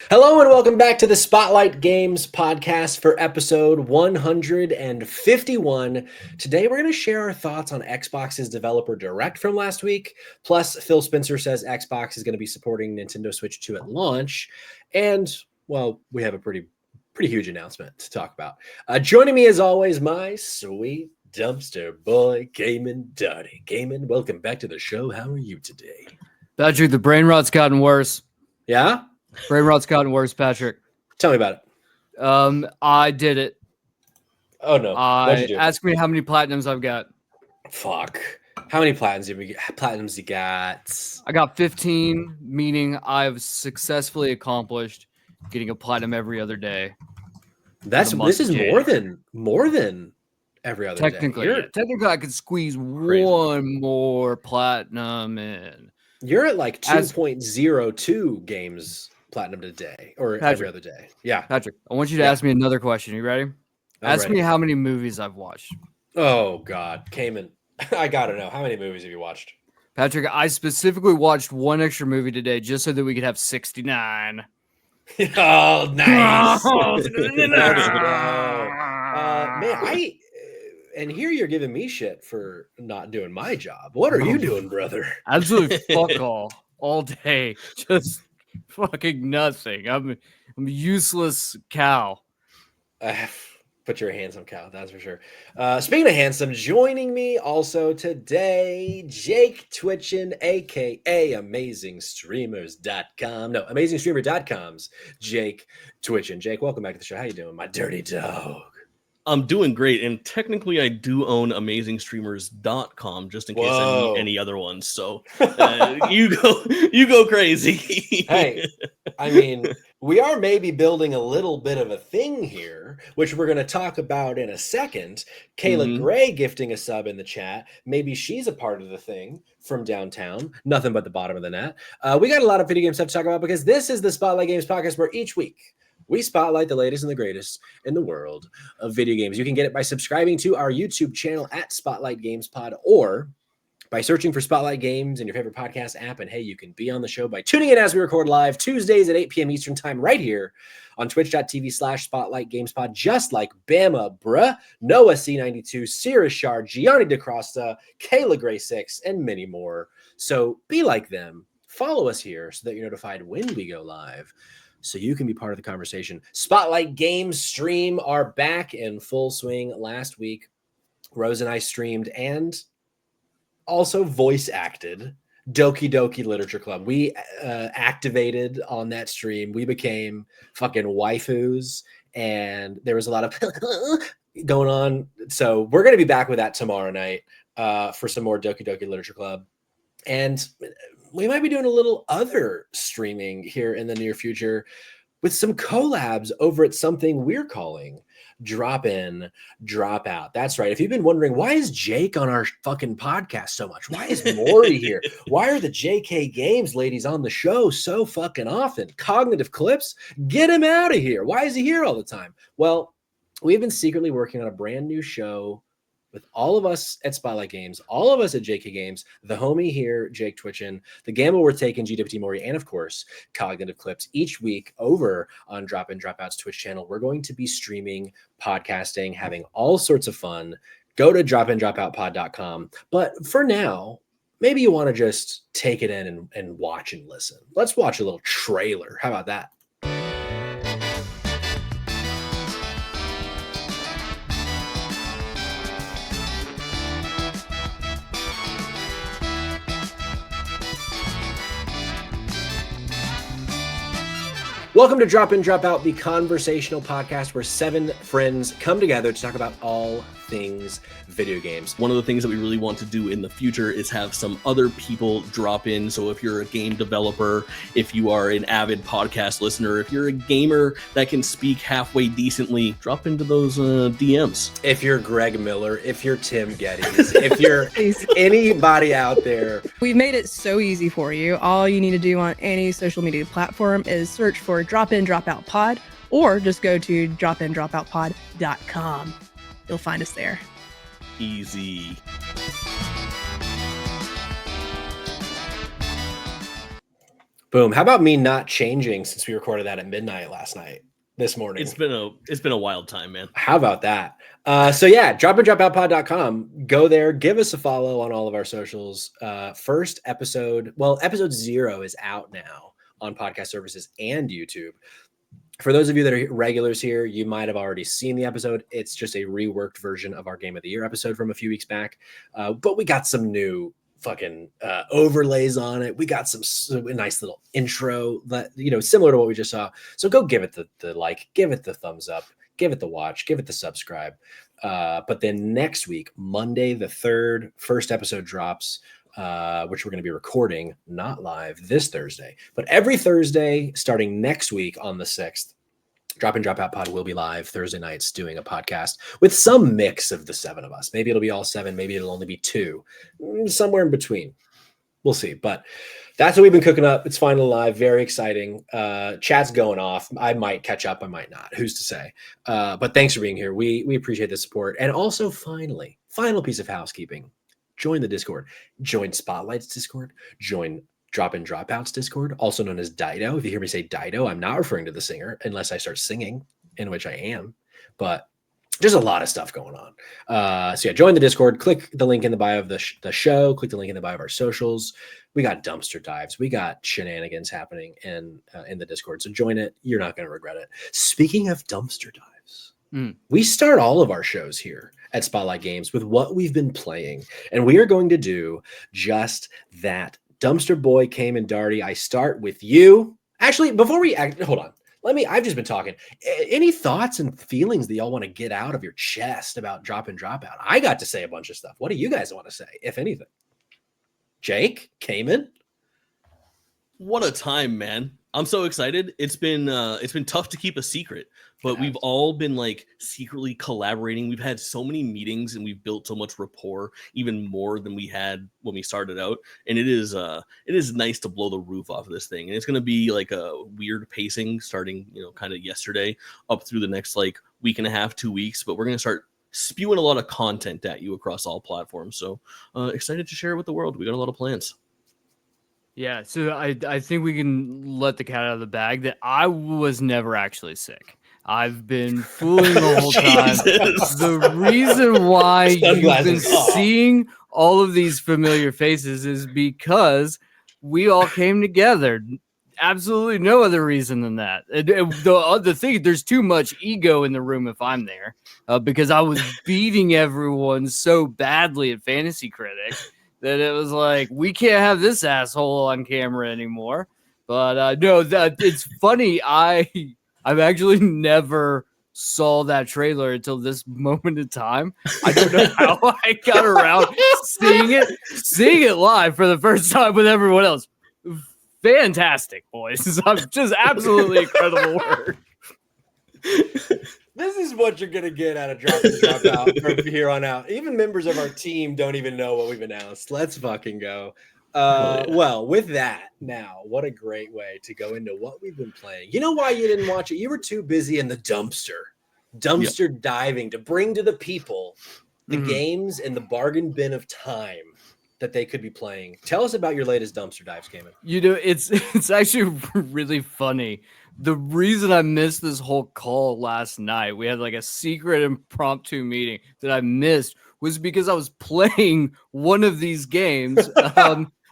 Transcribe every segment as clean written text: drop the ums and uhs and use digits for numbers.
Hello and welcome back to the Spotlight Games podcast for episode 151. Today we're going to share our thoughts on Xbox's developer direct from last week. Plus, Phil Spencer says Xbox is going to be supporting Nintendo Switch 2 at launch. And, well, we have a pretty huge announcement to talk about. Joining me as always, my sweet dumpster boy, Gaiman Duddy. Gaiman, welcome back to the show. How are you today? Patrick, the brain rot's gotten worse. Yeah? Brain rot's gotten worse, Patrick. Tell me about it. I did it. Oh, no. What'd you do? Ask me how many platinums I've got. Fuck. How many platinums you got? I got 15, meaning I've successfully accomplished getting a platinum every other day. This is more than every other technically, day. Technically, I could squeeze crazy. One more platinum in. You're at like 2.02 games platinum a day or Patrick, every other day. Yeah. Patrick, I want you to ask me another question. You ready? Ask ready. me how many movies I've watched. Oh, God. Cayman, I got to know. How many movies have you watched? Patrick, I specifically watched one extra movie today just so that we could have 69. Oh, nice. Man, and here you're giving me shit for not doing my job. What are you doing, brother? Absolutely fuck all day. Just fucking nothing. I'm a useless cow. But you're a handsome cow, that's for sure. Speaking of handsome, joining me also today, JakeTwitchin, aka AmazingStreamers.com. No, AmazingStreamer.com's JakeTwitchin. Jake, welcome back to the show. How you doing, my dirty dog? I'm doing great, and technically I do own AmazingStreamers.com just in case I need any other ones. So you go crazy. Hey, I mean, we are maybe building a little bit of a thing here, which we're going to talk about in a second. Kayla Gray gifting a sub in the chat. Maybe she's a part of the thing from downtown. Nothing but the bottom of the net. We got a lot of video game stuff to talk about because this is the Spotlight Games podcast where each week we spotlight the latest and the greatest in the world of video games. You can get it by subscribing to our YouTube channel at Spotlight Games Pod or by searching for Spotlight Games in your favorite podcast app. And hey, you can be on the show by tuning in as we record live Tuesdays at 8 p.m. Eastern time right here on twitch.tv/Spotlight Games Pod, just like Bama Bruh, Noah C92, Sirius Shard, Gianni DeCrosta, Kayla Gray 6, and many more. So be like them. Follow us here so that you're notified when we go live, so you can be part of the conversation. Spotlight Games stream are back in full swing. Last week, Rose and I streamed and also voice acted Doki Doki Literature Club. We activated on that stream. We became fucking waifus, and there was a lot of going on. So we're going to be back with that tomorrow night for some more Doki Doki Literature Club. And we might be doing a little other streaming here in the near future with some collabs over at something we're calling Drop In, Drop Out. That's right. If you've been wondering, why is Jake on our fucking podcast so much? Why is Maury here? Why are the JK Games ladies on the show so fucking often? Cognitive Clips, get him out of here. Why is he here all the time? Well, we've been secretly working on a brand new show with all of us at Spotlight Games, all of us at JK Games, the homie here, JakeTwitchin, the gamble we're taking, GWT Mori, and of course, Cognitive Clips each week over on Drop In, Drop Out's Twitch channel. We're going to be streaming, podcasting, having all sorts of fun. Go to dropindropoutpod.com. But for now, maybe you want to just take it in and watch and listen. Let's watch a little trailer. How about that? Welcome to Drop In, Drop Out, the conversational podcast where 7 friends come together to talk about all things video games. One of the things that we really want to do in the future is have some other people drop in. So if you're a game developer, if you are an avid podcast listener, if you're a gamer that can speak halfway decently, drop into those DMs. If you're Greg Miller, if you're Tim Geddes, if you're anybody out there. We've made it so easy for you. All you need to do on any social media platform is search for Drop In, Drop Out Pod, or just go to dropindropoutpod.com. You'll find us there. Easy. Boom. How about me not changing since we recorded that at midnight this morning? It's been a wild time, man. How about that? So yeah, dropinDropoutPod.com. Go there. Give us a follow on all of our socials. First episode, episode 0 is out now on podcast services and YouTube. For those of you that are regulars here, you might have already seen the episode. It's just a reworked version of our Game of the Year episode from a few weeks back. But we got some new fucking overlays on it. We got some nice little intro that, similar to what we just saw. So go give it the like, give it the thumbs up, give it the watch, give it the subscribe. But then next week, Monday the 3rd, first episode drops, which we're going to be recording, not live this Thursday, but every Thursday starting next week on the 6th. Drop In Drop Out Pod will be live Thursday nights doing a podcast with some mix of the 7 of us. Maybe it'll be all 7. Maybe it'll only be 2, somewhere in between. We'll see. But that's what we've been cooking up. It's finally live. Very exciting. Chat's going off. I might catch up. I might not. Who's to say? But thanks for being here. We appreciate the support. And also, final piece of housekeeping. Join the Discord. Join Spotlight's Discord. Join Drop In Dropouts Discord, also known as Dido. If you hear me say Dido, I'm not referring to the singer unless I start singing, in which I am. But there's a lot of stuff going on. So yeah, join the Discord. Click the link in the bio of the show. Click the link in the bio of our socials. We got dumpster dives. We got shenanigans happening in the Discord. So join it. You're not going to regret it. Speaking of dumpster dives, we start all of our shows here at Spotlight Games with what we've been playing. And we are going to do just that. Dumpster Boy, Came and Darty, I start with you. Actually, before we hold on. I've just been talking. Any thoughts and feelings that y'all want to get out of your chest about Drop In Drop Out? I got to say a bunch of stuff. What do you guys want to say, if anything? Jake, Cayman? What a time, man. I'm so excited. It's been tough to keep a secret, but we've all been like secretly collaborating. We've had so many meetings and we've built so much rapport, even more than we had when we started out. And it is nice to blow the roof off of this thing. And it's going to be like a weird pacing starting, kind of yesterday up through the next like week and a half, 2 weeks. But we're going to start spewing a lot of content at you across all platforms. So excited to share it with the world. We got a lot of plans. Yeah, so I think we can let the cat out of the bag that I was never actually sick. I've been fooling the whole time. The reason why you've been seeing all of these familiar faces is because we all came together. Absolutely no other reason than that. The other thing, there's too much ego in the room if I'm there, because I was beating everyone so badly at Fantasy Critic that it was like, we can't have this asshole on camera anymore. But no, it's funny. I've actually never saw that trailer until this moment in time. I don't know how I got around seeing it live for the first time with everyone else. Fantastic, boys. Just absolutely incredible work. This is what you're going to get out of Drop In Drop Out from here on out. Even members of our team don't even know what we've announced. Let's fucking go. Well, with that, now, what a great way to go into what we've been playing. You know why you didn't watch it? You were too busy in the dumpster diving to bring to the people the games and the bargain bin of time that they could be playing. Tell us about your latest dumpster dives, Cayman. It's actually really funny. The reason I missed this whole call last night, we had like a secret impromptu meeting that I missed, was because I was playing one of these games,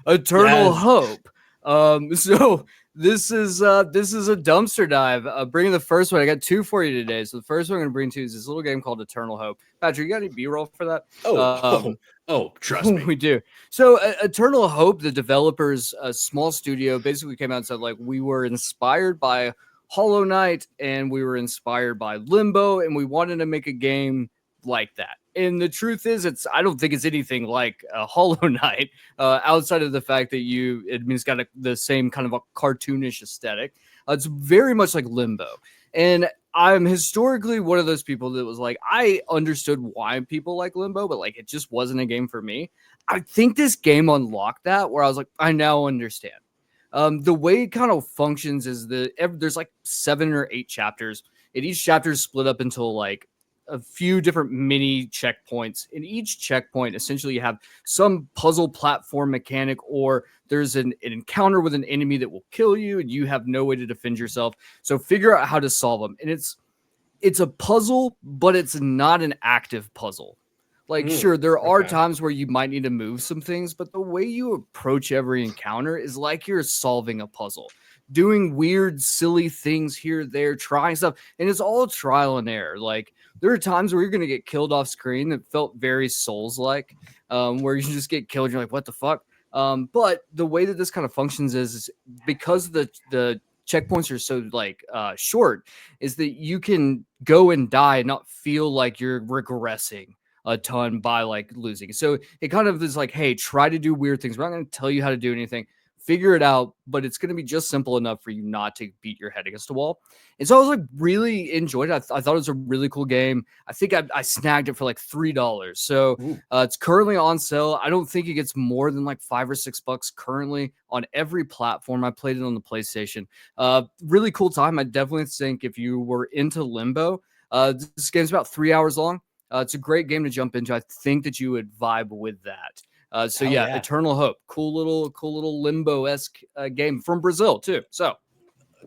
Eternal Hope. So this is a dumpster dive. Bringing the first one. I got 2 for you today. So the first one I'm going to bring to you is this little game called Eternal Hope. Patrick, you got any B-roll for that? Trust me. We do. So Eternal Hope, the developers, a small studio, basically came out and said, like, we were inspired by Hollow Knight and we were inspired by Limbo, and we wanted to make a game like that. And the truth is, I don't think it's anything like Hollow Knight, outside of the fact that it's got the same kind of a cartoonish aesthetic. It's very much like Limbo. And I'm historically one of those people that was like, I understood why people like Limbo, but like it just wasn't a game for me. I think this game unlocked that, where I was like, I now understand. The way it kind of functions is there's like 7 or 8 chapters, and each chapter is split up into like a few different mini checkpoints. In each checkpoint, essentially, you have some puzzle platform mechanic, or there's an encounter with an enemy that will kill you, and you have no way to defend yourself. So figure out how to solve them. And it's a puzzle, but it's not an active puzzle. Like, sure, there are times where you might need to move some things, but the way you approach every encounter is like you're solving a puzzle, doing weird, silly things here, there, trying stuff. And it's all trial and error. Like, there are times where you're going to get killed off screen that felt very Souls-like, where you just get killed. And you're like, what the fuck? But the way that this kind of functions is because the checkpoints are so short, is that you can go and die and not feel like you're regressing a ton by like losing. So it kind of is like, hey, try to do weird things. We're not going to tell you how to do anything. Figure it out, but it's going to be just simple enough for you not to beat your head against a wall. And so I was like really enjoyed it. I thought it was a really cool game. I think I snagged it for like $3. So it's currently on sale. I don't think it gets more than like $5 or $6 currently on every platform. I played it on the PlayStation. Really cool time. I definitely think if you were into Limbo, this game's about 3 hours long. It's a great game to jump into. I think that you would vibe with that. So yeah, Eternal Hope, cool little Limbo-esque game from Brazil too. So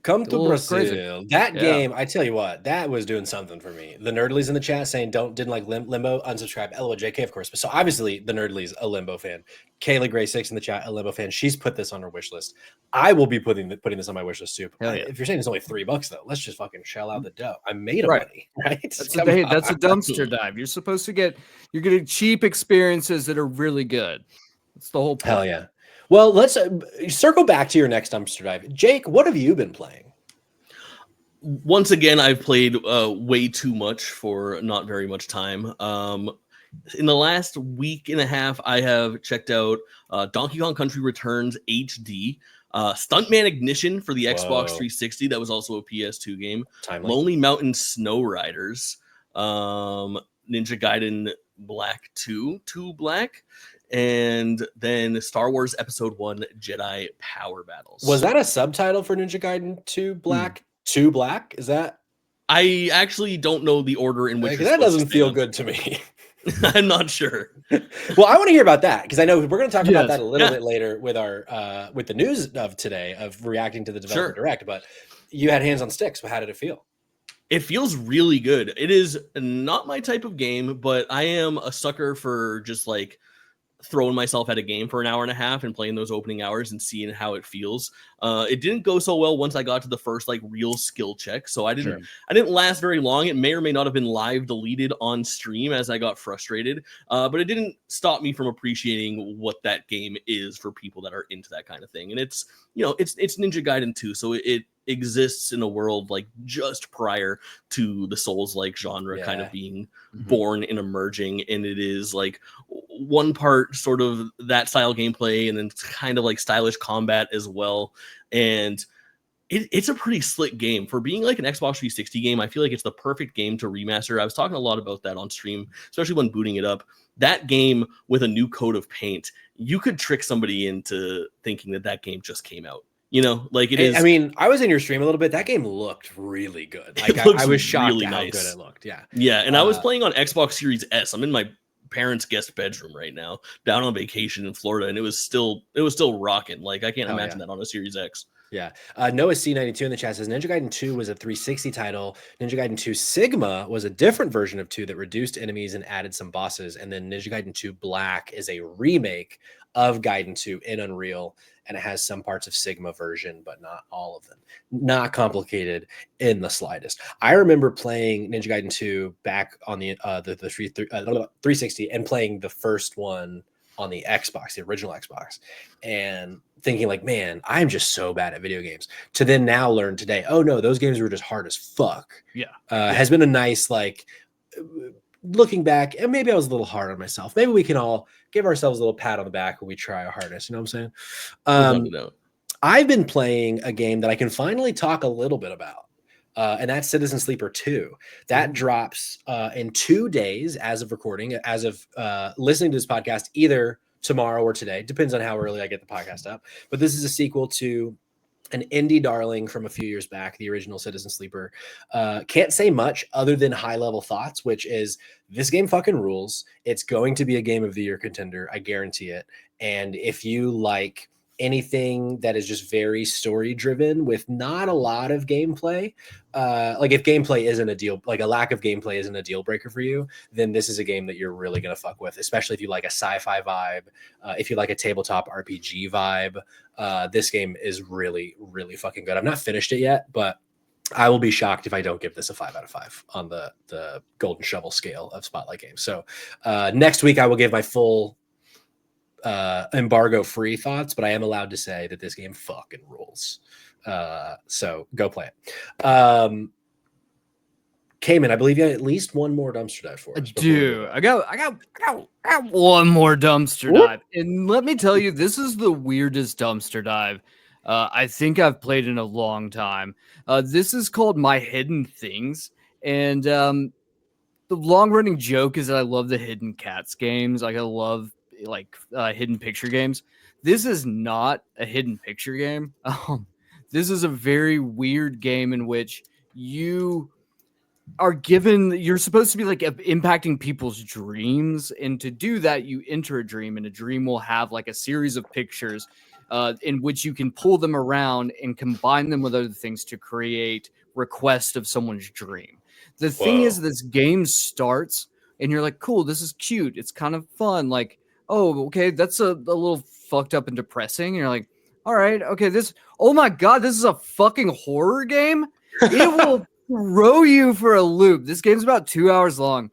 come to Brazil. Crazy. That game, I tell you what, that was doing something for me. The Nerdlies in the chat saying didn't like Limbo, unsubscribe. LOL JK, of course. But so obviously the Nerdlies a Limbo fan. Kayla Gray 6 in the chat, a Limbo fan. She's put this on her wish list. I will be putting this on my wish list too. If you're saying it's only $3 though, let's just fucking shell out the dough. I made money, right? That's a dumpster dive. You're supposed to you're getting cheap experiences that are really good. That's the whole point. Hell yeah. Well, let's circle back to your next dumpster dive. Jake, what have you been playing? Once again, I've played way too much for not very much time. In the last week and a half, I have checked out Donkey Kong Country Returns HD, Stuntman Ignition for the Xbox 360. That was also a PS2 game. Timely. Lonely Mountain Snow Riders, Ninja Gaiden Black 2 Black, and then Star Wars Episode 1 Jedi Power Battles. Was that a subtitle for Ninja Gaiden 2 Black? 2 Black? Is that? I actually don't know the order in which that doesn't feel good to me. I'm not sure. Well, I want to hear about that because I know we're going to talk about that a little bit later with our with the news of today of reacting to the developer direct. But you had hands on sticks. How did it feel? It feels really good. It is not my type of game, but I am a sucker for just like throwing myself at a game for an hour and a half and playing those opening hours and seeing how it feels. It didn't go so well once I got to the first like real skill check, so I didn't last very long. It may or may not have been live deleted on stream as I got frustrated, but it didn't stop me from appreciating what that game is for people that are into that kind of thing. And it's Ninja Gaiden 2, so it exists in a world like just prior to the Souls-like genre kind of being born and emerging, and it is like one part sort of that style gameplay and then kind of like stylish combat as well. And it's a pretty slick game for being like an Xbox 360 game. I feel like it's the perfect game to remaster. I was talking a lot about that on stream, especially when booting it up. That game with a new coat of paint, you could trick somebody into thinking that game just came out. Like it is. I mean, I was in your stream a little bit. That game looked really good. Like I was shocked really at how good it looked. Yeah. Yeah. And I was playing on Xbox Series S. I'm in my parents' guest bedroom right now, down on vacation in Florida, and it was still rocking. Like I can't imagine that on a Series X. Yeah. Noah C92 in the chat says Ninja Gaiden 2 was a 360 title. Ninja Gaiden 2 Sigma was a different version of 2 that reduced enemies and added some bosses. And then Ninja Gaiden 2 Black is a remake of Gaiden 2 in Unreal, and it has some parts of Sigma version, but not all of them. Not complicated in the slightest. I remember playing Ninja Gaiden 2 back on the 360 and playing the first one on the Xbox, the original Xbox, and thinking like, man, I'm just so bad at video games. To then now learn today, oh no, those games were just hard as fuck. Has been a nice like looking back, and maybe I was a little hard on myself. Maybe we can all give ourselves a little pat on the back when we try our hardest. You know what I'm saying? I've been playing a game that I can finally talk a little bit about. And that's Citizen Sleeper 2. That drops in 2 days as of recording, as of listening to this podcast, either tomorrow or today. Depends on how early I get the podcast up. But this is a sequel to an indie darling from a few years back, the original Citizen Sleeper. Can't say much other than high level thoughts, which is this game fucking rules. It's going to be a game of the year contender. I guarantee it. And if you like anything that is just very story driven with not a lot of gameplay, like if gameplay isn't a deal, like a lack of gameplay isn't a deal breaker for you, then this is a game that you're really going to fuck with, especially if you like a sci-fi vibe, if you like a tabletop RPG vibe. This game is really, really fucking good. I've not finished it yet, but I will be shocked if I don't give this a 5 out of 5 on the golden shovel scale of Spotlight games. So next week I will give my full embargo free thoughts, but I am allowed to say that this game fucking rules. So go play it. Cayman, I believe you had at least one more dumpster dive for us. Dude, I got one more dumpster dive. And let me tell you, this is the weirdest dumpster dive I think I've played in a long time. This is called My Hidden Things. And the long running joke is that I love the Hidden Cats games. Like I love hidden picture games. This is not a hidden picture game. This is a very weird game in which you are given, you're supposed to be like impacting people's dreams, and to do that you enter a dream, and a dream will have like a series of pictures in which you can pull them around and combine them with other things to create request of someone's dream. The thing is, this game starts and you're like, cool, this is cute, it's kind of fun, like, oh, okay, that's a little fucked up and depressing, and you're like, all right, okay, oh my god, this is a fucking horror game. It will throw you for a loop. This game's about 2 hours long.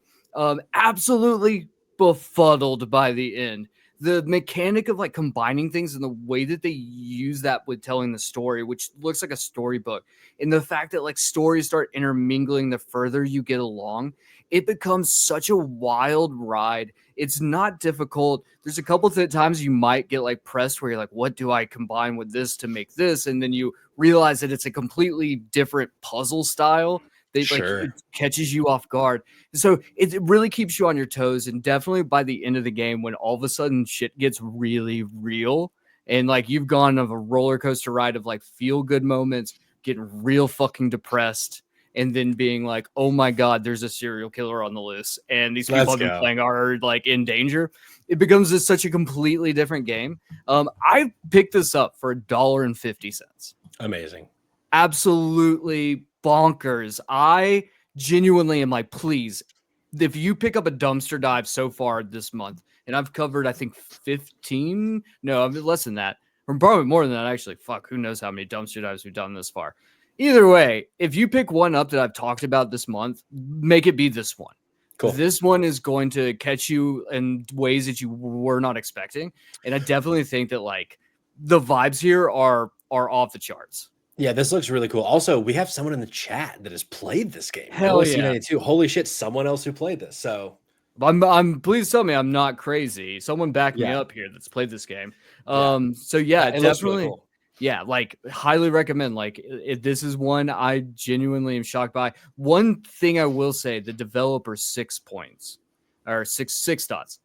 Absolutely befuddled by the end. The mechanic of like combining things and the way that they use that with telling the story, which looks like a storybook, and the fact that like stories start intermingling the further you get along, it becomes such a wild ride. It's not difficult. There's a couple of times you might get like pressed where you're like, what do I combine with this to make this? And then you realize that it's a completely different puzzle style that like it catches you off guard. So it really keeps you on your toes. And definitely by the end of the game, when all of a sudden shit gets really real and like you've gone of a roller coaster ride of like feel good moments, getting real fucking depressed, and then being like, oh my god, there's a serial killer on the loose, and these people I've been playing are like in danger. It becomes such a completely different game. I picked this up for $1.50. Amazing. Absolutely bonkers. I genuinely am like, please, if you pick up a dumpster dive so far this month, and I've covered, I think 15, no, I mean less than that, or probably more than that, actually. Fuck, who knows how many dumpster dives we've done this far. Either way, if you pick one up that I've talked about this month, make it be this one. Cool. This one is going to catch you in ways that you were not expecting. And I definitely think that like the vibes here are off the charts. Yeah, this looks really cool. Also, we have someone in the chat that has played this game. Hell yeah. Holy shit, someone else who played this. So I'm please tell me I'm not crazy. Someone back me up here that's played this game. So yeah, it definitely really cool. Yeah, like highly recommend. Like this is one I genuinely am shocked by. One thing I will say, the developer 6 points or six dots.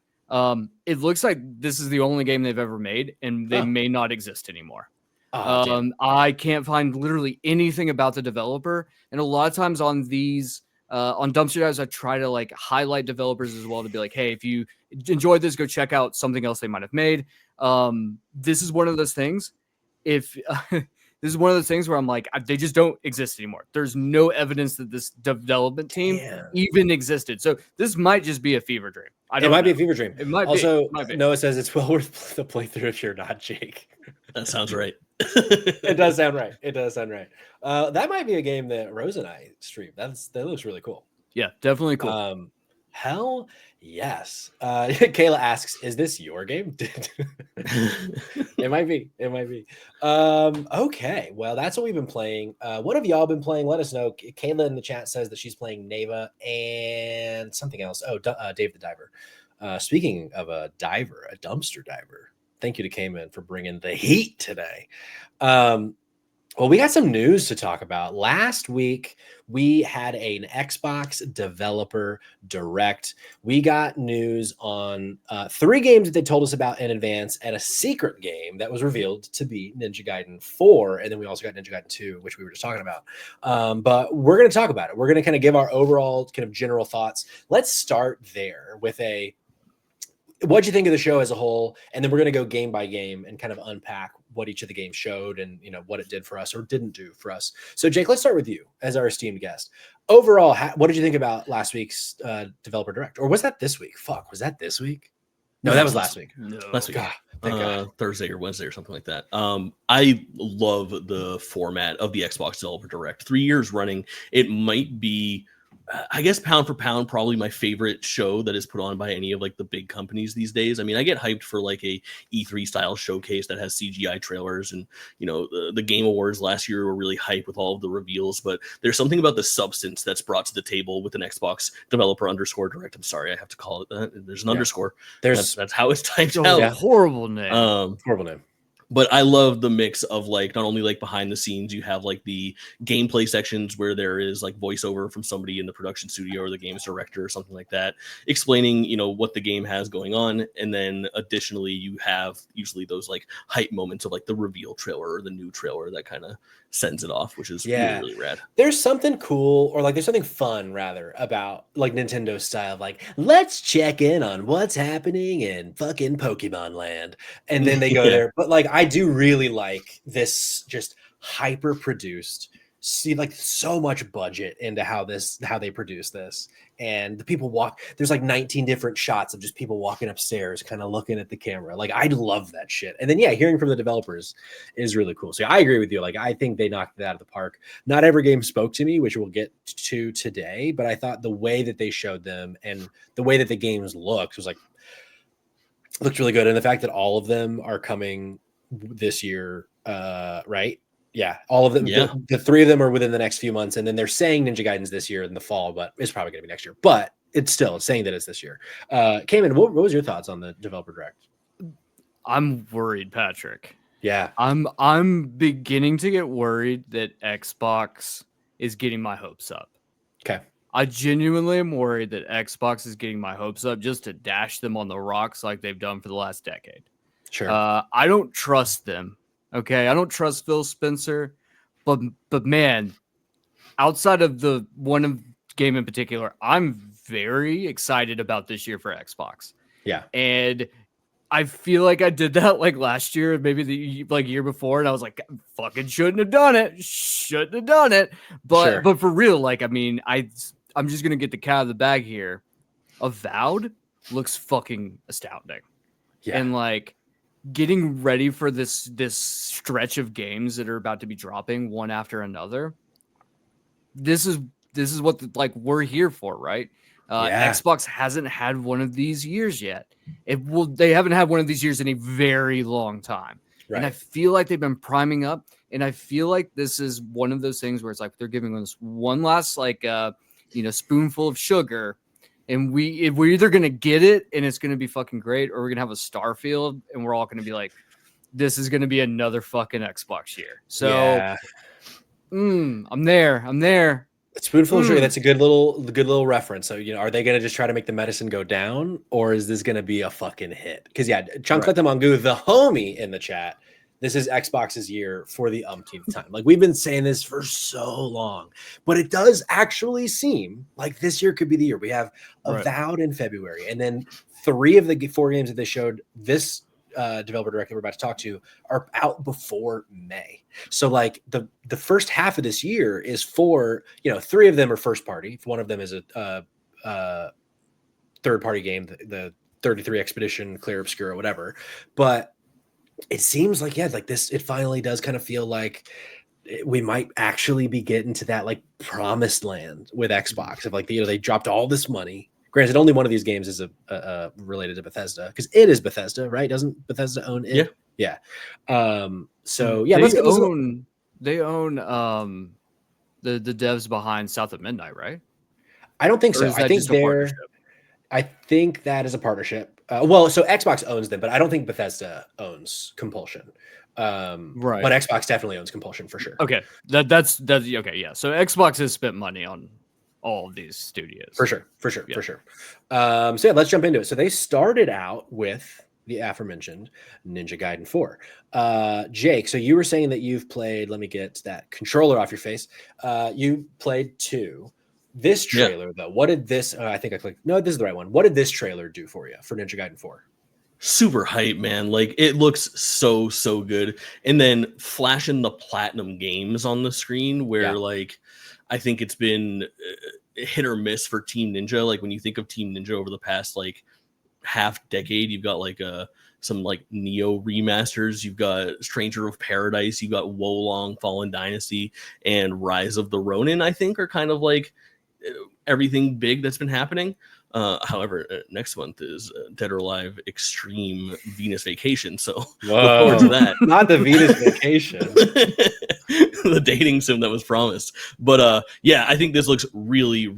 It looks like this is the only game they've ever made, and they may not exist anymore. I can't find literally anything about the developer, and a lot of times on these on dumpster dives, I try to like highlight developers as well to be like, hey, if you enjoyed this, go check out something else they might have made. This is one of those things. If this is one of those things where I'm like, they just don't exist anymore. There's no evidence that this development team even existed. So this might just be a fever dream. It might be a fever dream. It might also, be. Noah says it's well worth the playthrough if you're not Jake. That sounds right. It does sound right. It does sound right. That might be a game that Rose and I stream. That looks really cool. Yeah, definitely cool. Hell yes. Kayla asks, is this your game? It might be. Okay. Well, that's what we've been playing. What have y'all been playing? Let us know. Kayla in the chat says that she's playing Neva and something else. Oh, Dave the Diver. Speaking of a diver, a dumpster diver. Thank you to Cayman for bringing the heat today. Well, we got some news to talk about. Last week, we had an Xbox Developer Direct. We got news on 3 games that they told us about in advance and a secret game that was revealed to be Ninja Gaiden 4. And then we also got Ninja Gaiden 2, which we were just talking about. But we're going to talk about it. We're going to kind of give our overall kind of general thoughts. Let's start there with what'd you think of the show as a whole? And then we're going to go game by game and kind of unpack what each of the games showed and, what it did for us or didn't do for us. So Jake, let's start with you as our esteemed guest. Overall, what did you think about last week's Developer Direct? Or was that this week? Fuck, was that this week? No, that was last week. No. Last week. God. Thursday or Wednesday or something like that. I love the format of the Xbox Developer Direct. 3 years running. It might be, I guess, pound for pound, probably my favorite show that is put on by any of like the big companies these days. I mean, I get hyped for like a E3 style showcase that has CGI trailers, and the Game Awards last year were really hype with all of the reveals. But there's something about the substance that's brought to the table with an Xbox Developer _Direct. I'm sorry, I have to call it that. There's an underscore. That's how it's typed out. Yeah. Horrible name. Horrible name. But I love the mix of like not only like behind the scenes, you have like the gameplay sections where there is like voiceover from somebody in the production studio or the games director or something like that, explaining what the game has going on, and then additionally you have usually those like hype moments of like the reveal trailer or the new trailer that kind of sends it off, which is really, really rad. There's something cool, or like there's something fun rather about like Nintendo style, like let's check in on what's happening in fucking Pokemon Land, and then they go there. But like I do really like this just hyper produced, see like so much budget into how they produce this, and the people there's like 19 different shots of just people walking upstairs kind of looking at the camera. Like I love that shit. And then hearing from the developers is really cool. So I agree with you. Like I think they knocked it out of the park. Not every game spoke to me, which we'll get to today, but I thought the way that they showed them and the way that the games looked looked really good. And the fact that all of them are coming this year, right? Yeah, all of them. Yeah. The 3 of them are within the next few months, and then they're saying Ninja Gaiden's this year in the fall, but it's probably going to be next year. But it's saying that it's this year. Cayman, what was your thoughts on the Developer Direct? I'm worried, Patrick. Yeah, I'm beginning to get worried that Xbox is getting my hopes up. Okay. I genuinely am worried that Xbox is getting my hopes up just to dash them on the rocks like they've done for the last decade. Sure. I don't trust them. Okay, I don't trust Phil Spencer, but man, outside of the one game in particular, I'm very excited about this year for Xbox. Yeah, and I feel like I did that like last year, maybe the year before, and I was like, fucking shouldn't have done it. But for real, like I mean, I'm just gonna get the cat out of the bag here. Avowed looks fucking astounding, and like getting ready for this stretch of games that are about to be dropping one after another. This is what we're here for, right? Xbox hasn't had one of these years yet. They haven't had one of these years in a very long time. Right. And I feel like they've been priming up, and I feel like this is one of those things where it's like they're giving us one last spoonful of sugar. And we're either going to get it and it's going to be fucking great, or we're going to have a Starfield and we're all going to be like, this is going to be another fucking Xbox year. So I'm there. A spoonful of sugar. That's a good little reference. So, are they going to just try to make the medicine go down, or is this going to be a fucking hit? Because Chunklet the Mongu, the homie in the chat, this is Xbox's year for the umpteenth time. Like we've been saying this for so long, but it does actually seem like this year could be the year. We have Avowed in February, and then 3 of the 4 games that they showed this Developer Direct that we're about to talk to are out before May. So like the first half of this year is 4. 3 of them are first party. One of them is a third party game, the 33 Expedition, Clear Obscura, whatever. But it seems like this, it finally does kind of feel like we might actually be getting to that like promised land with Xbox of like they dropped all this money. Granted, only one of these games is related to Bethesda, because it is Bethesda, right? Doesn't Bethesda own it? Yeah. So yeah, they own the devs behind South of Midnight, right? I don't think so. I think that is a partnership. Well, so Xbox owns them, but I don't think Bethesda owns Compulsion. Right. But Xbox definitely owns Compulsion for sure. Okay, that's okay. Yeah, so Xbox has spent money on all of these studios For sure. Yeah. For sure. So yeah, let's jump into it. So they started out with the aforementioned Ninja Gaiden 4. Jake, so you were saying that you've played, let me get that controller off your face. You played 2. This trailer, though, what did this, I think I clicked, no, this is the right one. What did this trailer do for you for Ninja Gaiden 4? Super hype, man. Like, it looks so good. And then flashing the platinum games on the screen where like I think it's been hit or miss for Team Ninja. Like, when you think of Team Ninja over the past like half decade, you've got like some like Neo remasters, you've got Stranger of Paradise, you've got Wolong Fallen Dynasty, and Rise of the Ronin, I think, are kind of like everything big that's been happening. However, next month is Dead or Alive Extreme Venus Vacation, so look forward to that. Not the Venus Vacation. The dating sim that was promised. But yeah, I think this looks really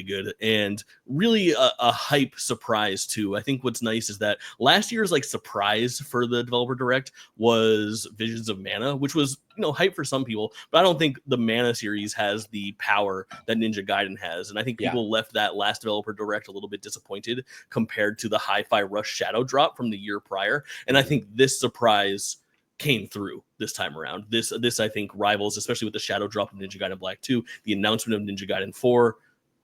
good, and really a hype surprise too. I think what's nice is that last year's like surprise for the developer direct was Visions of Mana, which was, you know, hype for some people, but I don't think the Mana series has the power that Ninja Gaiden has. And I think people left that last developer direct a little bit disappointed compared to the Hi-Fi Rush Shadow Drop from the year prior. And I think this surprise came through this time around. This I think rivals, especially with the Shadow Drop of Ninja Gaiden Black 2, the announcement of Ninja Gaiden 4.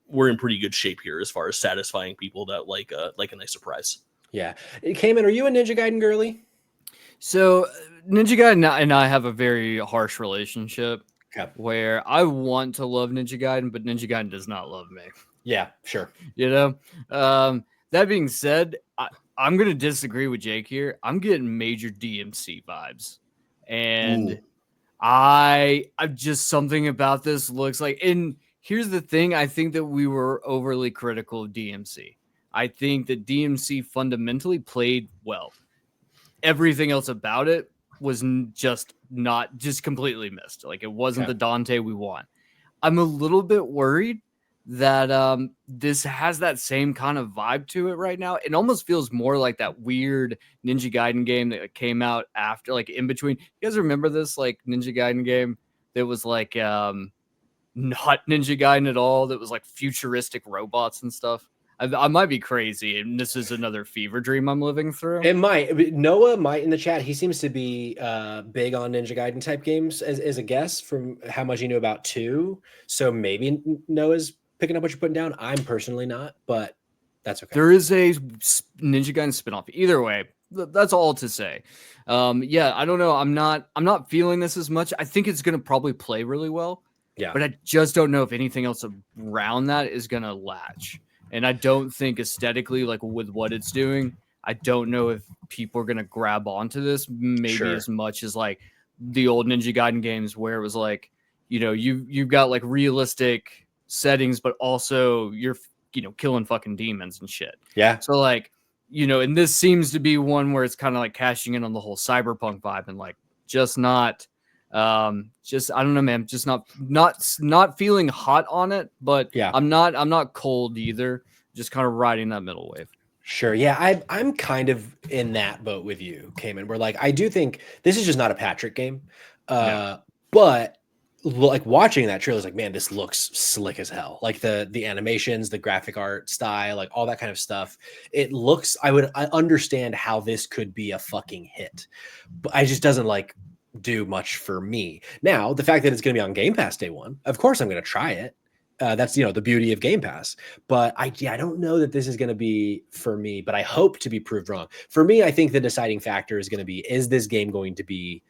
We're in pretty good shape here as far as satisfying people that like a nice surprise. Yeah. Cayman, are you a Ninja Gaiden girly? So Ninja Gaiden and I have a very harsh relationship where I want to love Ninja Gaiden, but Ninja Gaiden does not love me. Yeah, sure. You know, that being said, I'm going to disagree with Jake here. I'm getting major DMC vibes, and I just, something about this looks like, and here's the thing. I think that we were overly critical of DMC. I think that DMC fundamentally played well. Everything else about it was just completely missed. Like, it wasn't the Dante we want. I'm a little bit worried that this has that same kind of vibe to it right now. It almost feels more like that weird Ninja Gaiden game that came out after, like, in between. You guys remember this like Ninja Gaiden game that was like not Ninja Gaiden at all, that was like futuristic robots and stuff? I might be crazy, and this is another fever dream I'm living through. It might. Noah might in the chat. He seems to be big on Ninja Gaiden type games as a guest from how much he knew about 2. So maybe Noah's picking up what you're putting down. I'm personally not, but that's okay. There is a Ninja Gaiden spinoff. Either way, that's all to say. Yeah, I don't know. I'm not feeling this as much. I think it's going to probably play really well. Yeah. But I just don't know if anything else around that is going to latch. And I don't think aesthetically, like with what it's doing, I don't know if people are going to grab onto this maybe as much as like the old Ninja Gaiden games, where it was like, you know, you've got like realistic settings, but also you're, you know, killing fucking demons and shit. Yeah. So like, you know, and this seems to be one where it's kind of like cashing in on the whole cyberpunk vibe, and like just not, I don't know, man, just not feeling hot on it, but yeah, I'm not cold either. Just kind of riding that middle wave. Sure. Yeah, I'm kind of in that boat with you, Cayman. Where like I do think this is just not a Patrick game, but like watching that trailer is like, man, this looks slick as hell. Like the animations, the graphic art style, like all that kind of stuff. It looks. I understand how this could be a fucking hit, but I just doesn't like do much for me. Now, the fact that it's going to be on Game Pass day one, of course I'm going to try it. That's, you know, the beauty of Game Pass. But I don't know that this is going to be for me, but I hope to be proved wrong. For me, I think the deciding factor is going to be, is this game going to be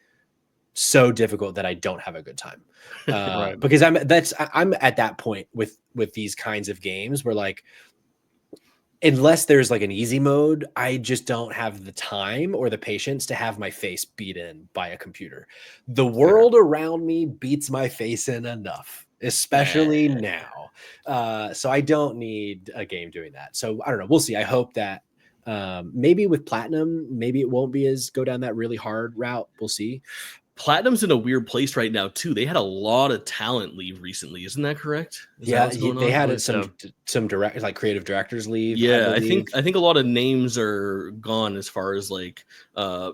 so difficult that I don't have a good time? Right. Because I'm at that point with these kinds of games where like, unless there's like an easy mode, I just don't have the time or the patience to have my face beat in by a computer. The world around me beats my face in enough, especially now. So I don't need a game doing that. So I don't know. We'll see. I hope that maybe with Platinum, maybe it won't be go down that really hard route. We'll see. Platinum's in a weird place right now too. They had a lot of talent leave recently. Isn't that correct? Is that what's going they on? had some direct like creative directors leave. Yeah, I think a lot of names are gone as far as like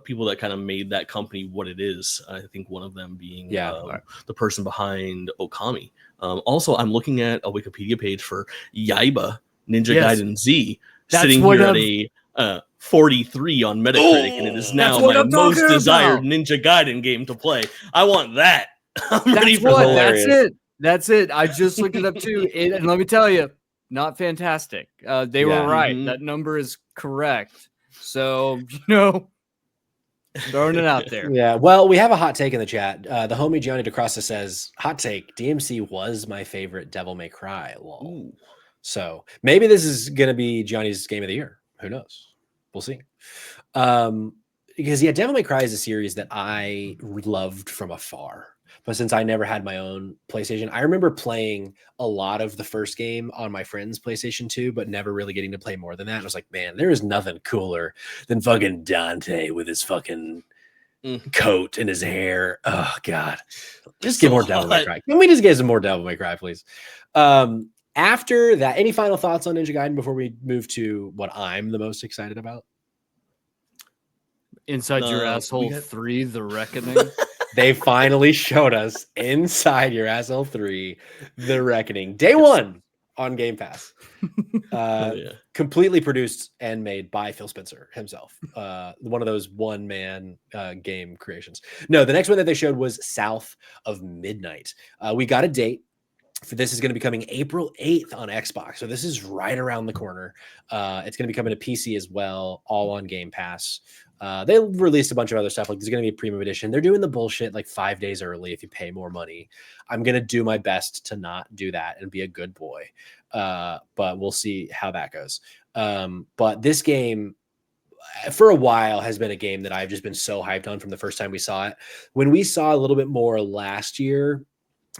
people that kind of made that company what it is. I think one of them being the person behind Okami. Also, I'm looking at a Wikipedia page for Yaiba Ninja Gaiden Z, sitting here at a 43 on Metacritic, and it is now my most desired Ninja Gaiden game to play. I want that. I'm ready for that. That's it. I just looked it up too, and let me tell you, not fantastic. They were right. Mm-hmm. That number is correct. So, throwing it out there. Yeah. Well, we have a hot take in the chat. The homie Johnny DeCrossa says, hot take, DMC was my favorite Devil May Cry. Lol. So maybe this is going to be Johnny's game of the year. Who knows? We'll see. Because Devil May Cry is a series that I loved from afar. But since I never had my own PlayStation, I remember playing a lot of the first game on my friend's PlayStation 2, but never really getting to play more than that. And I was like, man, there is nothing cooler than fucking Dante with his fucking coat and his hair. Oh, God. Just get more Devil May Cry. Can we just get some more Devil May Cry, please? After that, any final thoughts on Ninja Gaiden before we move to what I'm the most excited about? Inside Your Asshole 3, The Reckoning. They finally showed us Inside Your Asshole 3, The Reckoning. Day one on Game Pass. Completely produced and made by Phil Spencer himself. One of those one-man game creations. No, the next one that they showed was South of Midnight. We got a date. For this is going to be coming April 8th on Xbox. So this is right around the corner. It's going to be coming to PC as well, all on Game Pass. They released a bunch of other stuff. Like there's going to be a premium edition. They're doing the bullshit like 5 days early if you pay more money. I'm going to do my best to not do that and be a good boy. But we'll see how that goes. But this game for a while has been a game that I've just been so hyped on from the first time we saw it. When we saw a little bit more last year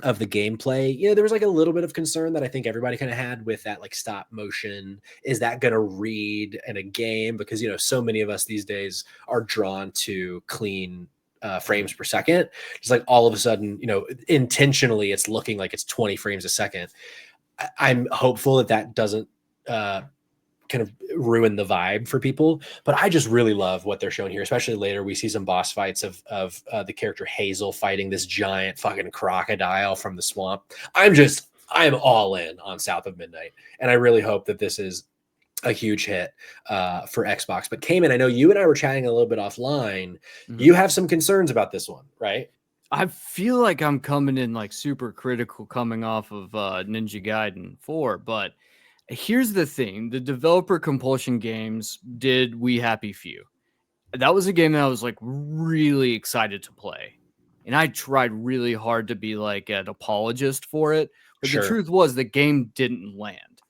of the gameplay, there was like a little bit of concern that I think everybody kind of had with that like stop motion. Is that going to read in a game? Because, so many of us these days are drawn to clean frames per second. Just like all of a sudden, intentionally it's looking like it's 20 frames a second. I'm hopeful that doesn't kind of ruin the vibe for people, but I just really love what they're showing here, especially later. We see some boss fights of the character Hazel fighting this giant fucking crocodile from the swamp. I'm all in on South of Midnight, and I really hope that this is a huge hit for Xbox. But Cayman, I know you and I were chatting a little bit offline. Mm-hmm. You have some concerns about this one, right? I feel like I'm coming in like super critical coming off of Ninja Gaiden 4, but here's the thing. The developer Compulsion Games did We Happy Few. That was a game that I was like really excited to play. And I tried really hard to be like an apologist for it. But the truth was the game didn't land.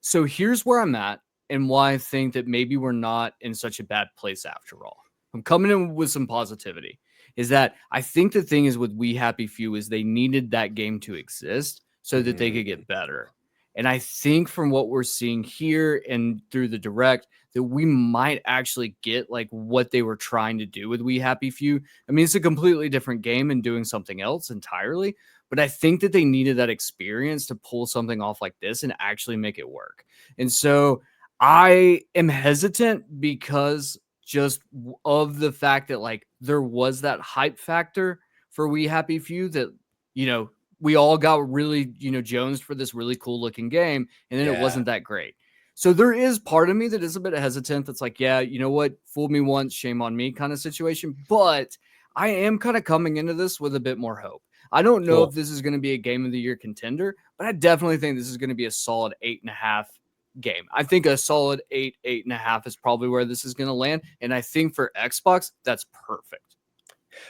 So here's where I'm at and why I think that maybe we're not in such a bad place after all. I'm coming in with some positivity. Is that I think the thing is with We Happy Few is they needed that game to exist so that they could get better. And I think from what we're seeing here and through the direct that we might actually get like what they were trying to do with We Happy Few. I mean, it's a completely different game and doing something else entirely, but I think that they needed that experience to pull something off like this and actually make it work. And so I am hesitant because just of the fact that like there was that hype factor for We Happy Few that, we all got really, jonesed for this really cool looking game. And then it wasn't that great. So there is part of me that is a bit hesitant. That's like, yeah, you know what? Fooled me once, shame on me kind of situation. But I am kind of coming into this with a bit more hope. I don't know if this is going to be a game of the year contender, but I definitely think this is going to be a solid 8.5 game. I think a solid 8.5 is probably where this is going to land. And I think for Xbox, that's perfect.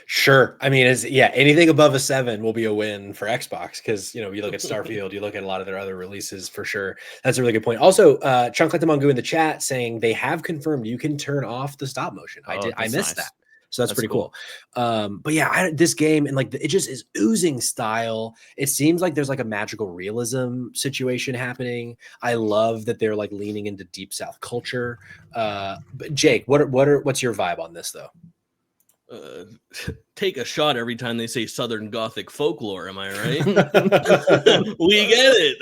Sure. I mean, anything above a 7 will be a win for Xbox because, you look at Starfield, you look at a lot of their other releases for sure. That's a really good point. Also, Chunk Like the Mongoose in the chat saying they have confirmed you can turn off the stop motion. I missed that. So that's pretty cool. But yeah, this game and like it just is oozing style. It seems like there's like a magical realism situation happening. I love that they're like leaning into Deep South culture. But Jake, what's your vibe on this though? take a shot every time they say Southern Gothic folklore. Am I right? We get it.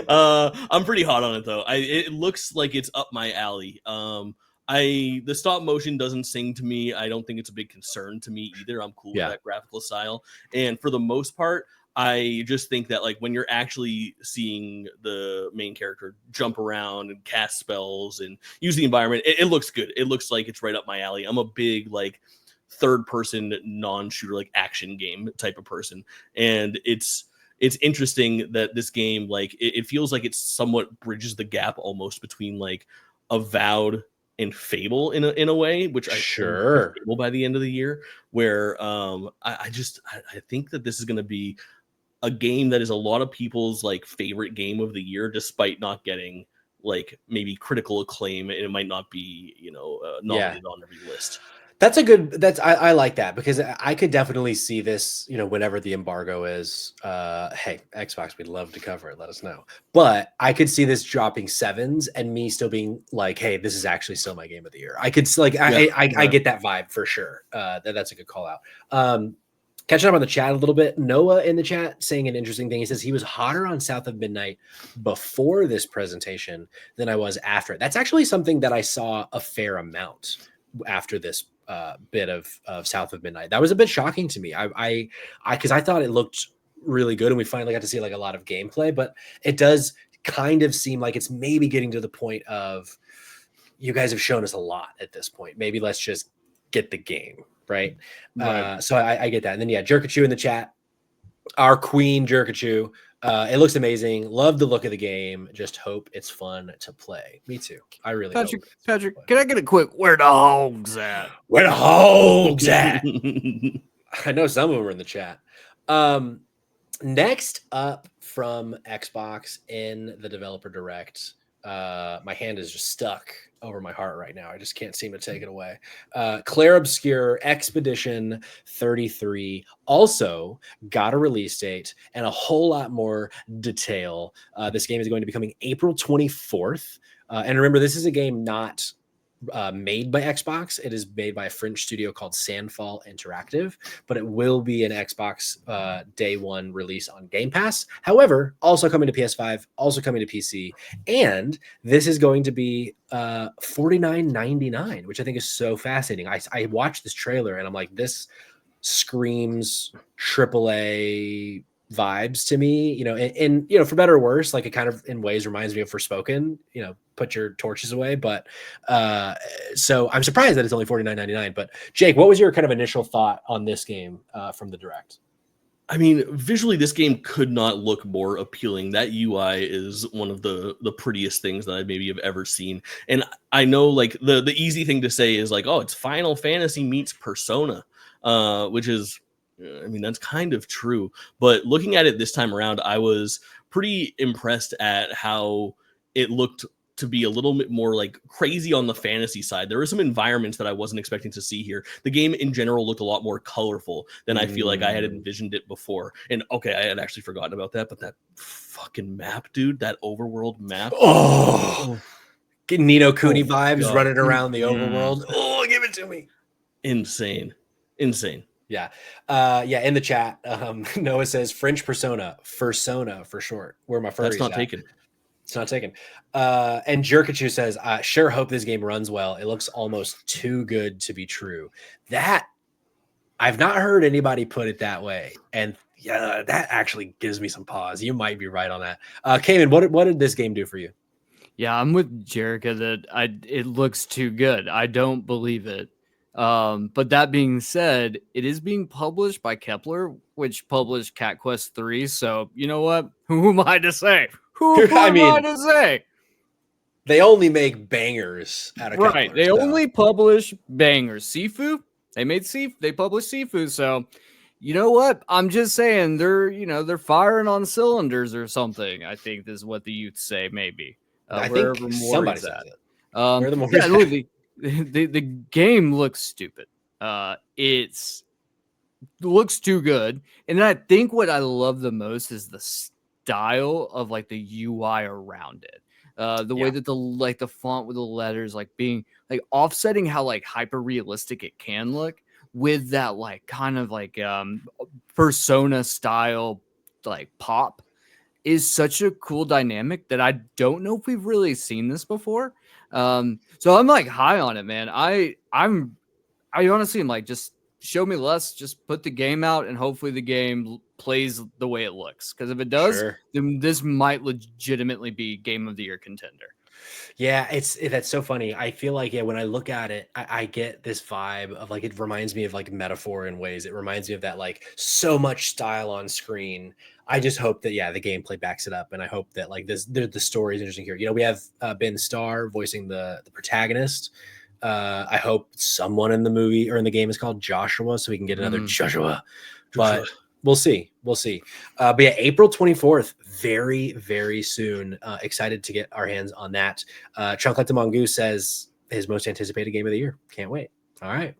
I'm pretty hot on it though. It looks like it's up my alley. The stop motion doesn't sing to me. I don't think it's a big concern to me either. I'm cool with that graphical style, and for the most part, I just think that like when you're actually seeing the main character jump around and cast spells and use the environment, it looks good. It looks like it's right up my alley. I'm a big like third person non-shooter like action game type of person, and it's interesting that this game like it feels like it somewhat bridges the gap almost between like Avowed and Fable in a way, which I sure Fable by the end of the year, where I think that this is going to be a game that is a lot of people's like favorite game of the year, despite not getting like maybe critical acclaim, and it might not be nominated on every list. That's a good. I like that, because I could definitely see this. Whenever the embargo is, hey, Xbox, we'd love to cover it. Let us know. But I could see this dropping 7s and me still being like, hey, this is actually still my game of the year. I could like, I get that vibe for sure. That's a good call out. Catching up on the chat a little bit. Noah in the chat saying an interesting thing. He says he was hotter on South of Midnight before this presentation than I was after it. That's actually something that I saw a fair amount after this bit of South of Midnight. That was a bit shocking to me. Because I thought it looked really good, and we finally got to see like a lot of gameplay, but it does kind of seem like it's maybe getting to the point of, you guys have shown us a lot at this point. Maybe let's just get the game. Right. So I get that. And then, Jerkachu in the chat, our queen Jerkachu. It looks amazing. Love the look of the game. Just hope it's fun to play. Me too. I really Patrick, can I get a quick where the hogs at? Where the hogs at? I know some of them are in the chat. Next up from Xbox in the developer direct. My hand is just stuck over my heart right now. I just can't seem to take it away. Claire Obscure Expedition 33 also got a release date and a whole lot more detail. This game is going to be coming April 24th. And remember, this is a game not made by Xbox. It is made by a French studio called Sandfall Interactive, but it will be an Xbox day one release on Game Pass. However, also coming to PS5, also coming to PC, and this is going to be $49.99, which I think is so fascinating. I watched this trailer and I'm like, this screams AAA vibes to me, and for better or worse, like it kind of in ways reminds me of Forspoken, put your torches away. But so I'm surprised that it's only $49.99. But Jake, what was your kind of initial thought on this game from the direct? I mean, visually, this game could not look more appealing. That UI is one of the prettiest things that I maybe have ever seen. And I know, like, the easy thing to say is like, oh, it's Final Fantasy meets Persona, which is, I mean, that's kind of true. But looking at it this time around, I was pretty impressed at how it looked to be a little bit more like crazy on the fantasy side. There were some environments that I wasn't expecting to see here. The game in general looked a lot more colorful than I feel like I had envisioned it before. And okay, I had actually forgotten about that, but that fucking map, dude, that overworld map. Oh, getting Nino Kuni vibes running around the overworld. Oh, give it to me. Insane. Yeah. In the chat, Noah says French Persona for short. Where my furries That's not at. taken. It's not taken. And Jerkachu says, I sure hope this game runs well. It looks almost too good to be true. That I've not heard anybody put it that way. And yeah, that actually gives me some pause. You might be right on that. Cayman, what did this game do for you? Yeah, I'm with Jerica that it looks too good. I don't believe it. But that being said, it is being published by Kepler, which published Cat Quest 3. So you know what? Who am I to say? Who am I to say? They only make bangers out of right. Kepler, They only publish bangers. Sifu, they publish Sifu. So you know what? I'm just saying they're firing on cylinders or something. I think this is what the youth say, maybe. I think somebody says it. Where the the game looks stupid. It looks too good. And I think what I love the most is the style of like the UI around it. The way that the font with the letters like being like offsetting how like hyper realistic it can look with that like kind of like Persona style like pop is such a cool dynamic that I don't know if we've really seen this before. So I'm like high on it, man. I honestly am like, just show me less, just put the game out and hopefully the game plays the way it looks. Because if it does, then this might legitimately be Game of the Year contender. Yeah, that's so funny. I feel like when I look at it, I get this vibe of like, it reminds me of like metaphor in ways. It reminds me of that like so much style on screen. I just hope that the gameplay backs it up, and I hope that like the story is interesting here. You know, we have Ben Starr voicing the protagonist. I hope someone in the movie or in the game is called Joshua, so we can get another Joshua. But we'll see. But yeah, April 24th, very, very soon. Excited to get our hands on that. Chunk Like the Mongoose says his most anticipated game of the year. Can't wait. All right.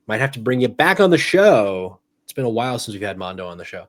Might have to bring you back on the show. It's been a while since we've had Mondo on the show.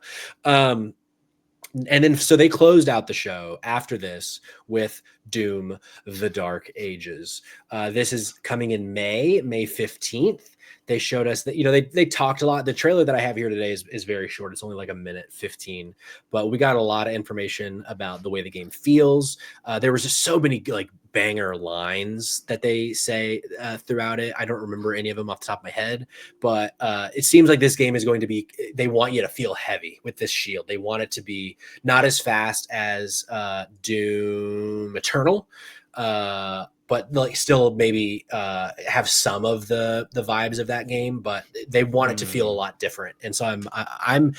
And then so they closed out the show after this with Doom: The Dark Ages. This is coming in May 15th. They showed us that, you know, they talked a lot. The trailer that I have here today is very short. It's only like 1:15, but we got a lot of information about the way the game feels. There was just so many like banger lines that they say throughout it. I don't remember any of them off the top of my head, but it seems like this game is going to be, they want you to feel heavy with this shield. They want it to be not as fast as Doom Eternal, but like still maybe have some of the vibes of that game, but they want it to feel a lot different. And so I'm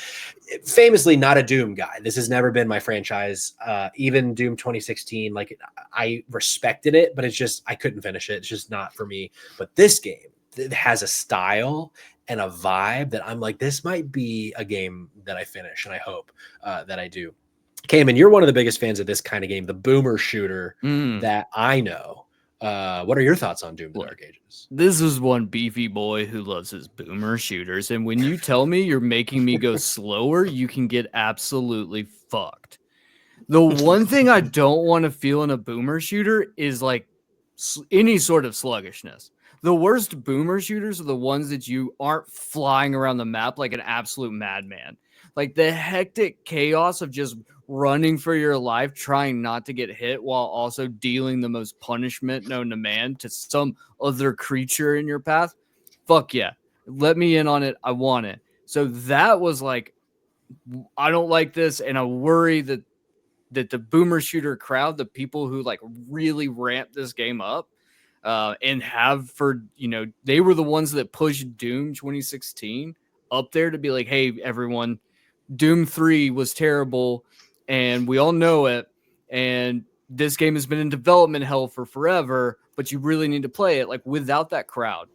famously not a Doom guy. This has never been my franchise. Even Doom 2016, like I respected it, but it's just, I couldn't finish it. It's just not for me. But this game, it has a style and a vibe that I'm like, this might be a game that I finish, and I hope that I do. Cayman, you're one of the biggest fans of this kind of game, the boomer shooter that I know. What are your thoughts on Doom: The Dark Ages? This is one beefy boy who loves his boomer shooters, and when you tell me you're making me go slower, you can get absolutely fucked. The one thing I don't want to feel in a boomer shooter is like any sort of sluggishness. The worst boomer shooters are the ones that you aren't flying around the map like an absolute madman. Like the hectic chaos of just running for your life, trying not to get hit while also dealing the most punishment known to man to some other creature in your path. Fuck yeah. Let me in on it. I want it. So that was like, I don't like this. And I worry that the boomer shooter crowd, the people who like really ramp this game up and have for, you know, they were the ones that pushed Doom 2016 up there to be like, hey, everyone, Doom 3 was terrible and we all know it. And this game has been in development hell for forever, but you really need to play it. Like without that crowd,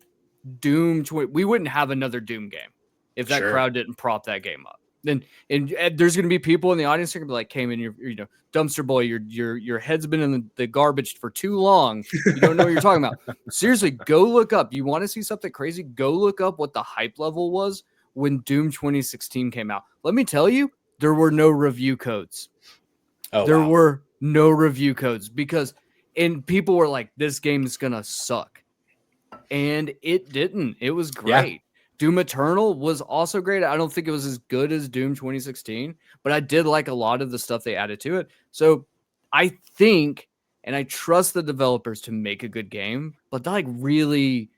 Doom 20, we wouldn't have another Doom game if that crowd didn't prop that game up. Then and there's going to be people in the audience who are going to be like, Cayman, you're you know, dumpster boy, your head's been in the garbage for too long. You don't know what you're talking about. Seriously, go look up. You want to see something crazy? Go look up what the hype level was when Doom 2016 came out. Let me tell you, there were no review codes. There were no review codes and people were like, this game is going to suck. And it didn't. It was great. Yeah. Doom Eternal was also great. I don't think it was as good as Doom 2016, but I did like a lot of the stuff they added to it. So I think, and I trust the developers to make a good game, but like really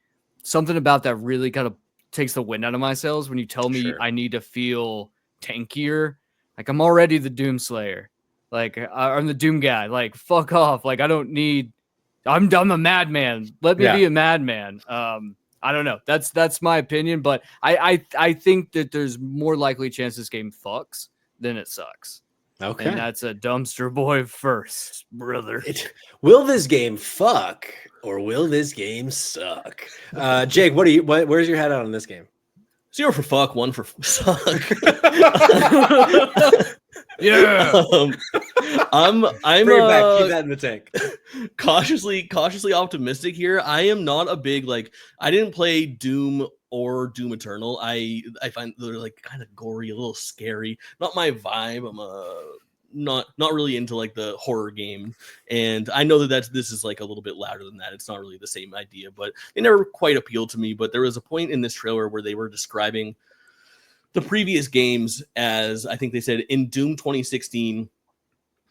something about that really kind of takes the wind out of my sails when you tell me I need to feel tankier. Like I'm already the Doom Slayer. Like I'm the Doom guy. Like fuck off. Like I don't need, I'm a madman. Let me be a madman. I don't know. That's my opinion, but I think that there's more likely chance this game fucks than it sucks. Okay. And that's a dumpster boy first, brother. Will this game fuck or will this game suck? Jake, where's your head out on this game? 0 for fuck, 1 for suck. Yeah. I'm bring it back. Keep that in the tank. Cautiously optimistic here. I am not a big I didn't play Doom or Doom Eternal. I find they're like kind of gory, a little scary. Not my vibe. I'm a not really into like the horror game, and I know that this is like a little bit louder than that. It's not really the same idea, but they never quite appealed to me. But there was a point in this trailer where they were describing the previous games as, I think they said, in Doom 2016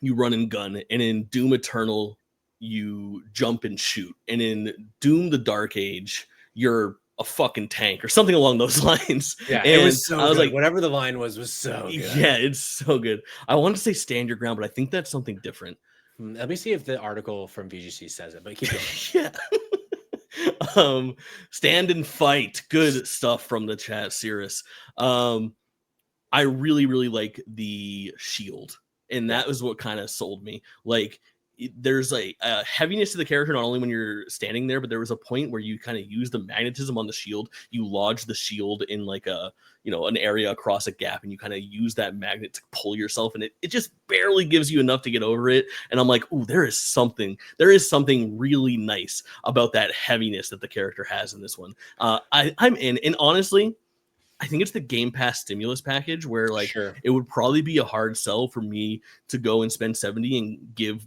you run and gun, and in Doom Eternal you jump and shoot, and in Doom the Dark Age you're a fucking tank or something along those lines. Yeah, and it was so I was good. like, Whatever the line was so good. yeah, it's so good. I wanted to say stand your ground, but I think that's something different. Let me see if the article from VGC says it, but keep going. Yeah. Stand and fight. Good stuff from the chat, Cirrus. I really, really like the shield, and that was what kind of sold me. Like, there's a heaviness to the character, not only when you're standing there, but there was a point where you kind of use the magnetism on the shield. You lodge the shield in like an area across a gap, and you kind of use that magnet to pull yourself, and it just barely gives you enough to get over it. And I'm like, ooh, there is something really nice about that heaviness that the character has in this one. I'm in, and honestly, I think it's the Game Pass stimulus package where like it would probably be a hard sell for me to go and spend $70 and give,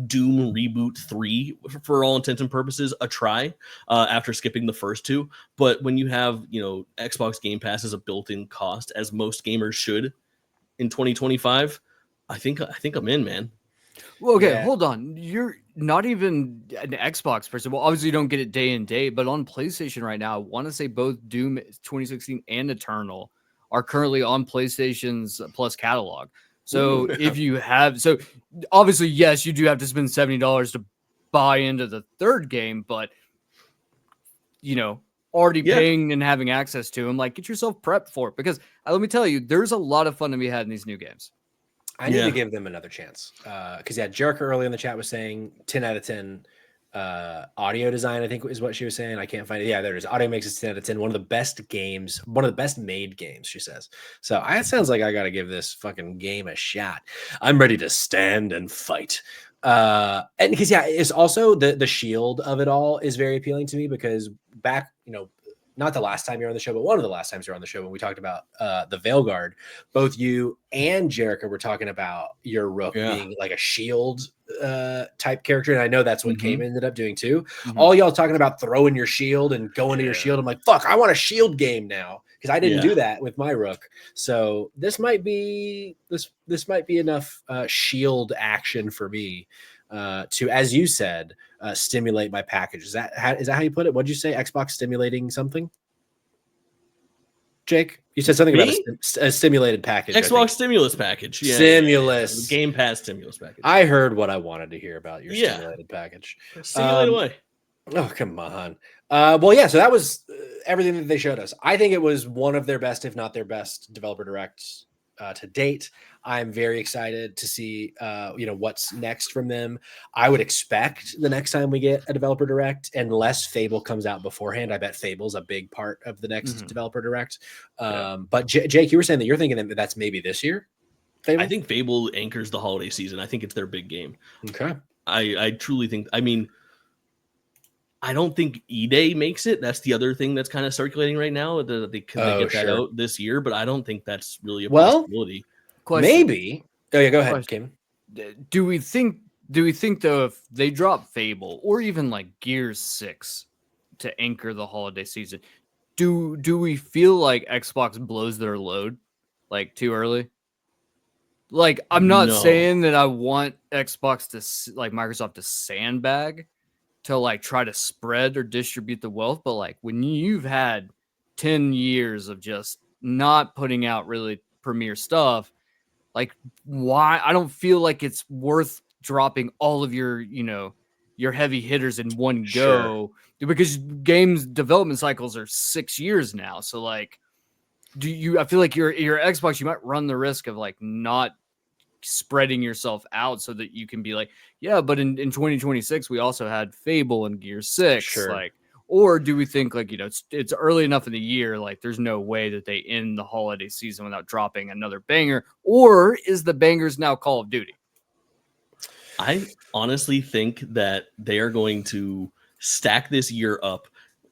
Doom Reboot 3 for all intents and purposes a try after skipping the first two. But when you have, Xbox Game Pass as a built-in cost, as most gamers should in 2025, I think I'm in, man. Well, okay, hold on. You're not even an Xbox person. Well, obviously you don't get it day and day, but on PlayStation right now, I want to say both Doom 2016 and Eternal are currently on PlayStation's Plus catalog. So if you have, obviously, yes, you do have to spend $70 to buy into the third game, but already paying and having access to them, like, get yourself prepped for it, because let me tell you, there's a lot of fun to be had in these new games. I need to give them another chance. Because Jericho earlier in the chat was saying 10 out of 10 audio design, I think is what she was saying. I can't find it. Yeah, there it is. Audio makes it 10 out of 10. One of the best games, one of the best made games, she says. So it sounds like I got to give this fucking game a shot. I'm ready to stand and fight. And because, it's also the shield of it all is very appealing to me, because back, not the last time you're on the show, but one of the last times you're on the show when we talked about the Veilguard, both you and Jericho were talking about your Rook being like a shield type character. And I know that's what Kame ended up doing too. All y'all talking about throwing your shield and going to your shield. I'm like, fuck, I want a shield game now, because I didn't do that with my Rook. So this might be enough shield action for me to, as you said, stimulate my package. Is that how you put it? What'd you say? Xbox stimulating something? Jake, you said something about a stimulated package. Xbox stimulus package. Yeah. Stimulus. Game Pass stimulus package. I heard what I wanted to hear about your stimulated package. Stimulate away. Oh, come on. So that was everything that they showed us. I think it was one of their best, if not their best, developer directs to date. I'm very excited to see, what's next from them. I would expect the next time we get a developer direct, unless Fable comes out beforehand. I bet Fable's a big part of the next developer direct. But Jake, you were saying that you're thinking that that's maybe this year. Fable? I think Fable anchors the holiday season. I think it's their big game. Okay. I truly think. I mean, I don't think E-Day makes it. That's the other thing that's kind of circulating right now. That they get that out this year, but I don't think that's really a possibility. Question. Maybe. Oh yeah, go ahead, Kim. Do we think though, if they drop Fable or even like Gears 6 to anchor the holiday season, do we feel like Xbox blows their load like too early? Like, I'm not saying that I want Xbox to, like, Microsoft to sandbag to like try to spread or distribute the wealth, but like when you've had 10 years of just not putting out really premier stuff, like, why? I don't feel like it's worth dropping all of your heavy hitters in one go, because games development cycles are 6 years now. So like, I feel like your Xbox, you might run the risk of like not spreading yourself out so that you can be like, but in 2026 we also had Fable and Gear 6, like, or do we think like, it's early enough in the year, like there's no way that they end the holiday season without dropping another banger, or is the bangers now Call of Duty? I honestly think that they are going to stack this year up,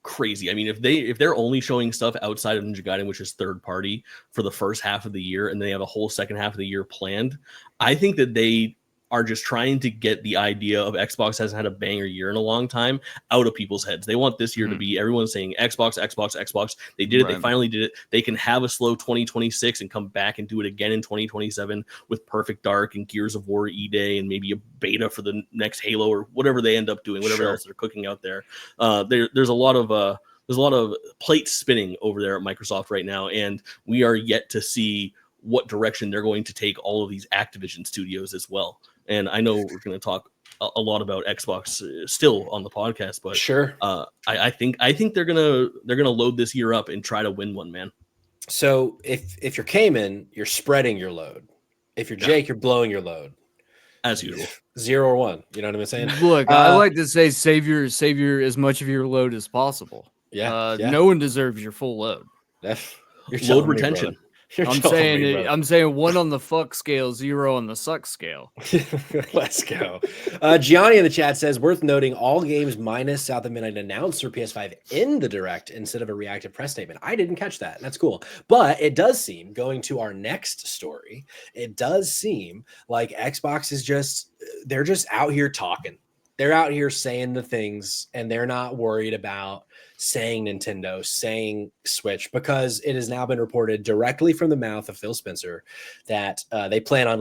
crazy. I mean, if they're only showing stuff outside of Ninja Gaiden, which is third party, for the first half of the year, and they have a whole second half of the year planned, I think that they are just trying to get the idea of Xbox hasn't had a banger year in a long time out of people's heads. They want this year to be everyone saying Xbox, Xbox, Xbox. They did it. They finally did it. They can have a slow 2026 and come back and do it again in 2027 with Perfect Dark and Gears of War E-Day and maybe a beta for the next Halo or whatever they end up doing, whatever else they're cooking out there. There's a lot of plates spinning over there at Microsoft right now, and we are yet to see what direction they're going to take all of these Activision studios as well. And I know we're going to talk a lot about Xbox still on the podcast, but I think they're gonna load this year up and try to win one, man. So if you're Cayman, you're spreading your load. If you're Jake, you're blowing your load. As usual. 0 or 1. You know what I'm saying? Look, I like to say save your as much of your load as possible. Yeah. No one deserves your full load. Your load retention. I'm saying 1 on the fuck scale, 0 on the suck scale. Let's go. Gianni in the chat says, worth noting all games minus South of Midnight announced for PS5 in the Direct instead of a reactive press statement. I didn't catch that. That's cool. But it does seem, going to our next story, it does seem like Xbox is they're just out here talking. They're out here saying the things, and they're not worried about saying Nintendo, saying Switch, because it has now been reported directly from the mouth of Phil Spencer that they plan on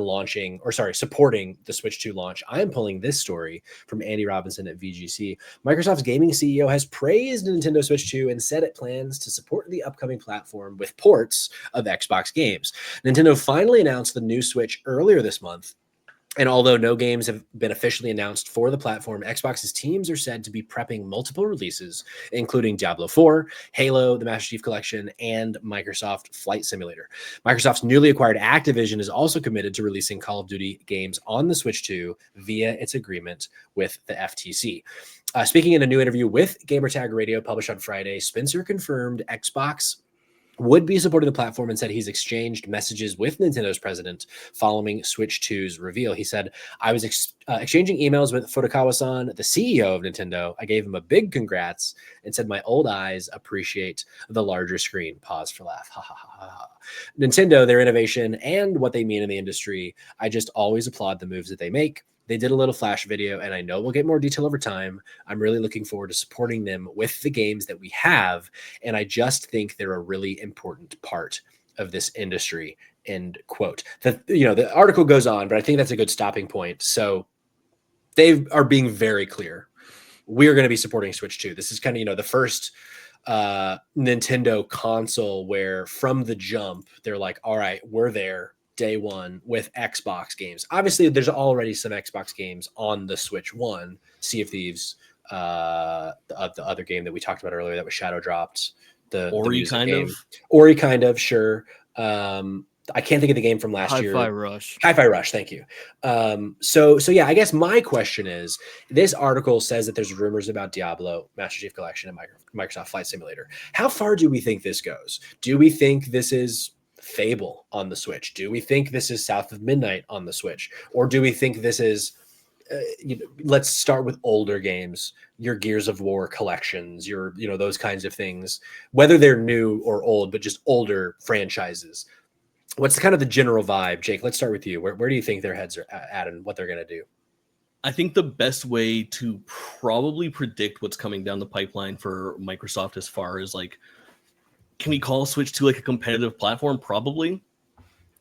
supporting the Switch 2 launch. I am pulling this story from Andy Robinson at VGC. Microsoft's gaming CEO has praised Nintendo Switch 2 and said it plans to support the upcoming platform with ports of Xbox games. Nintendo finally announced the new Switch earlier this month. And although no games have been officially announced for the platform, Xbox's teams are said to be prepping multiple releases, including Diablo 4, Halo, the Master Chief Collection, and Microsoft Flight Simulator. Microsoft's newly acquired Activision is also committed to releasing Call of Duty games on the Switch 2 via its agreement with the FTC. Speaking in a new interview with Gamertag Radio published on Friday, Spencer confirmed Xbox would be supporting the platform and said he's exchanged messages with Nintendo's president following Switch 2's reveal. He said, I was exchanging emails with Furukawa-san, the CEO of Nintendo. I gave him a big congrats and said my old eyes appreciate the larger screen. Pause for laugh. Ha, ha, ha, ha. Nintendo, their innovation and what they mean in the industry, I just always applaud the moves that they make. They did a little flash video, and I know we'll get more detail over time. I'm really looking forward to supporting them with the games that we have, and I just think they're a really important part of this industry, end quote. The article goes on, but I think that's a good stopping point. So they are being very clear. We're going to be supporting Switch 2. This is kind of, the first Nintendo console where from the jump, they're like, all right, we're there. Day one with Xbox games. Obviously, there's already some Xbox games on the Switch 1. Sea of Thieves, the other game that we talked about earlier that was shadow dropped. Ori kind of, sure. I can't think of the game from last year. Hi-Fi Rush, thank you. So yeah, I guess my question is, this article says that there's rumors about Diablo, Master Chief Collection, and Microsoft Flight Simulator. How far do we think this goes? Do we think this is Fable on the Switch? Do we think this is South of Midnight on the Switch? Or do we think this is, let's start with older games, your Gears of War collections, your, those kinds of things, whether they're new or old, but just older franchises. What's kind of the general vibe? Jake, let's start with you. Where do you think their heads are at and what they're going to do? I think the best way to probably predict what's coming down the pipeline for Microsoft as far as can we call Switch 2 like a competitive platform? Probably.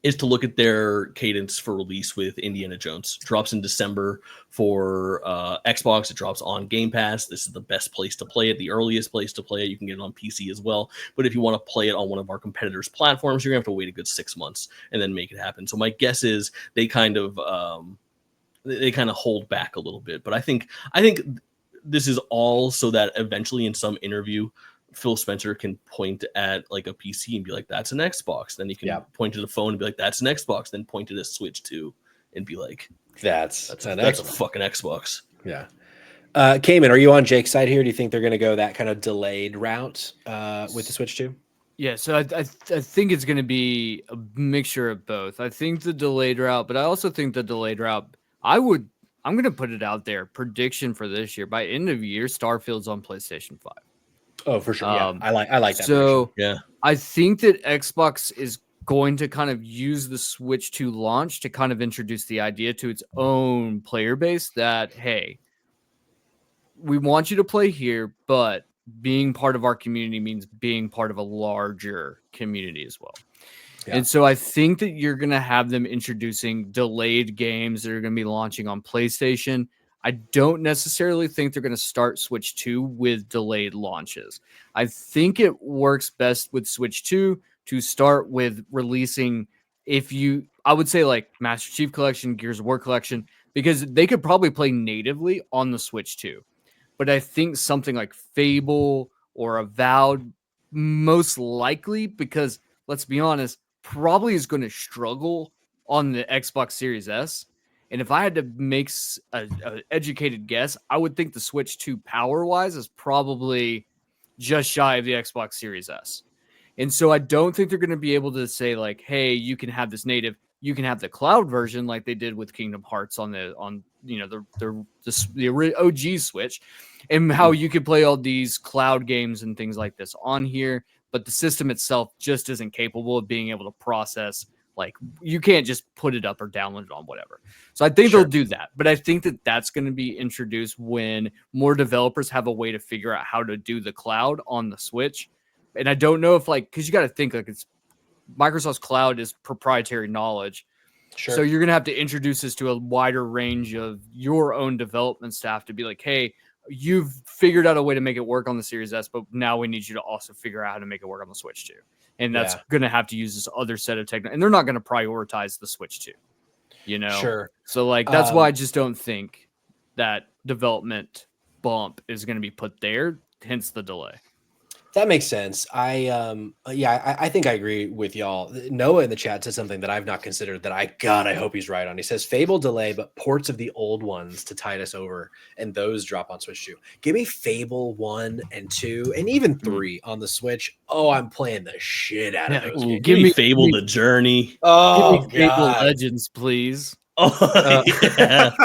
Is to look at their cadence for release with Indiana Jones. Drops in December for Xbox. It drops on Game Pass. This is the best place to play it, the earliest place to play it. You can get it on PC as well. But if you want to play it on one of our competitors' platforms, you're going to have to wait a good 6 months and then make it happen. So my guess is they kind of hold back a little bit. But I think this is all so that eventually in some interview, Phil Spencer can point at a PC and be like, that's an Xbox. Then you can point at a phone and be like, that's an Xbox. Then point at a Switch 2 and be like, that's a fucking Xbox. Yeah. Cayman, are you on Jake's side here? Do you think they're going to go that kind of delayed route with the Switch 2? Yeah, so I think it's going to be a mixture of both. I think the delayed route, but I also think the delayed route, I'm going to put it out there. Prediction for this year, by end of year, Starfield's on PlayStation 5. Oh, for sure. Yeah, I like that. So yeah, I think that Xbox is going to kind of use the Switch 2 launch to kind of introduce the idea to its own player base that, hey, we want you to play here, but being part of our community means being part of a larger community as well. Yeah. And so I think that you're going to have them introducing delayed games that are going to be launching on PlayStation. I don't necessarily think they're going to start Switch 2 with delayed launches. I think it works best with Switch 2 to start with releasing, I would say like Master Chief Collection, Gears of War Collection, because they could probably play natively on the Switch 2. But I think something like Fable or Avowed, most likely, because let's be honest, probably is going to struggle on the Xbox Series S. And if I had to make an educated guess, I would think the Switch 2 power-wise is probably just shy of the Xbox Series S. And so I don't think they're going to be able to say like, hey, you can have this native, you can have the cloud version like they did with Kingdom Hearts on the OG Switch, and how you could play all these cloud games and things like this on here. But the system itself just isn't capable of being able to process. Like, you can't just put it up or download it on whatever. So I think they'll do that. But I think that that's going to be introduced when more developers have a way to figure out how to do the cloud on the Switch. And I don't know if because you got to think like it's Microsoft's cloud is proprietary knowledge. Sure. So you're going to have to introduce this to a wider range of your own development staff to be like, hey, you've figured out a way to make it work on the Series S, but now we need you to also figure out how to make it work on the Switch 2. And that's going to have to use this other set of technology. And they're not going to prioritize the Switch 2, Sure. So that's why I just don't think that development bump is going to be put there, hence the delay. That makes sense. I think I agree with y'all. Noah in the chat said something that I've not considered that I hope he's right on. He says Fable delay, but ports of the old ones to tide us over, and those drop on Switch 2. Give me Fable 1 and 2 and even 3 on the Switch. Oh, I'm playing the shit out of those games. Give me Fable the Journey. Oh, give me Fable Legends, please. Oh, yeah.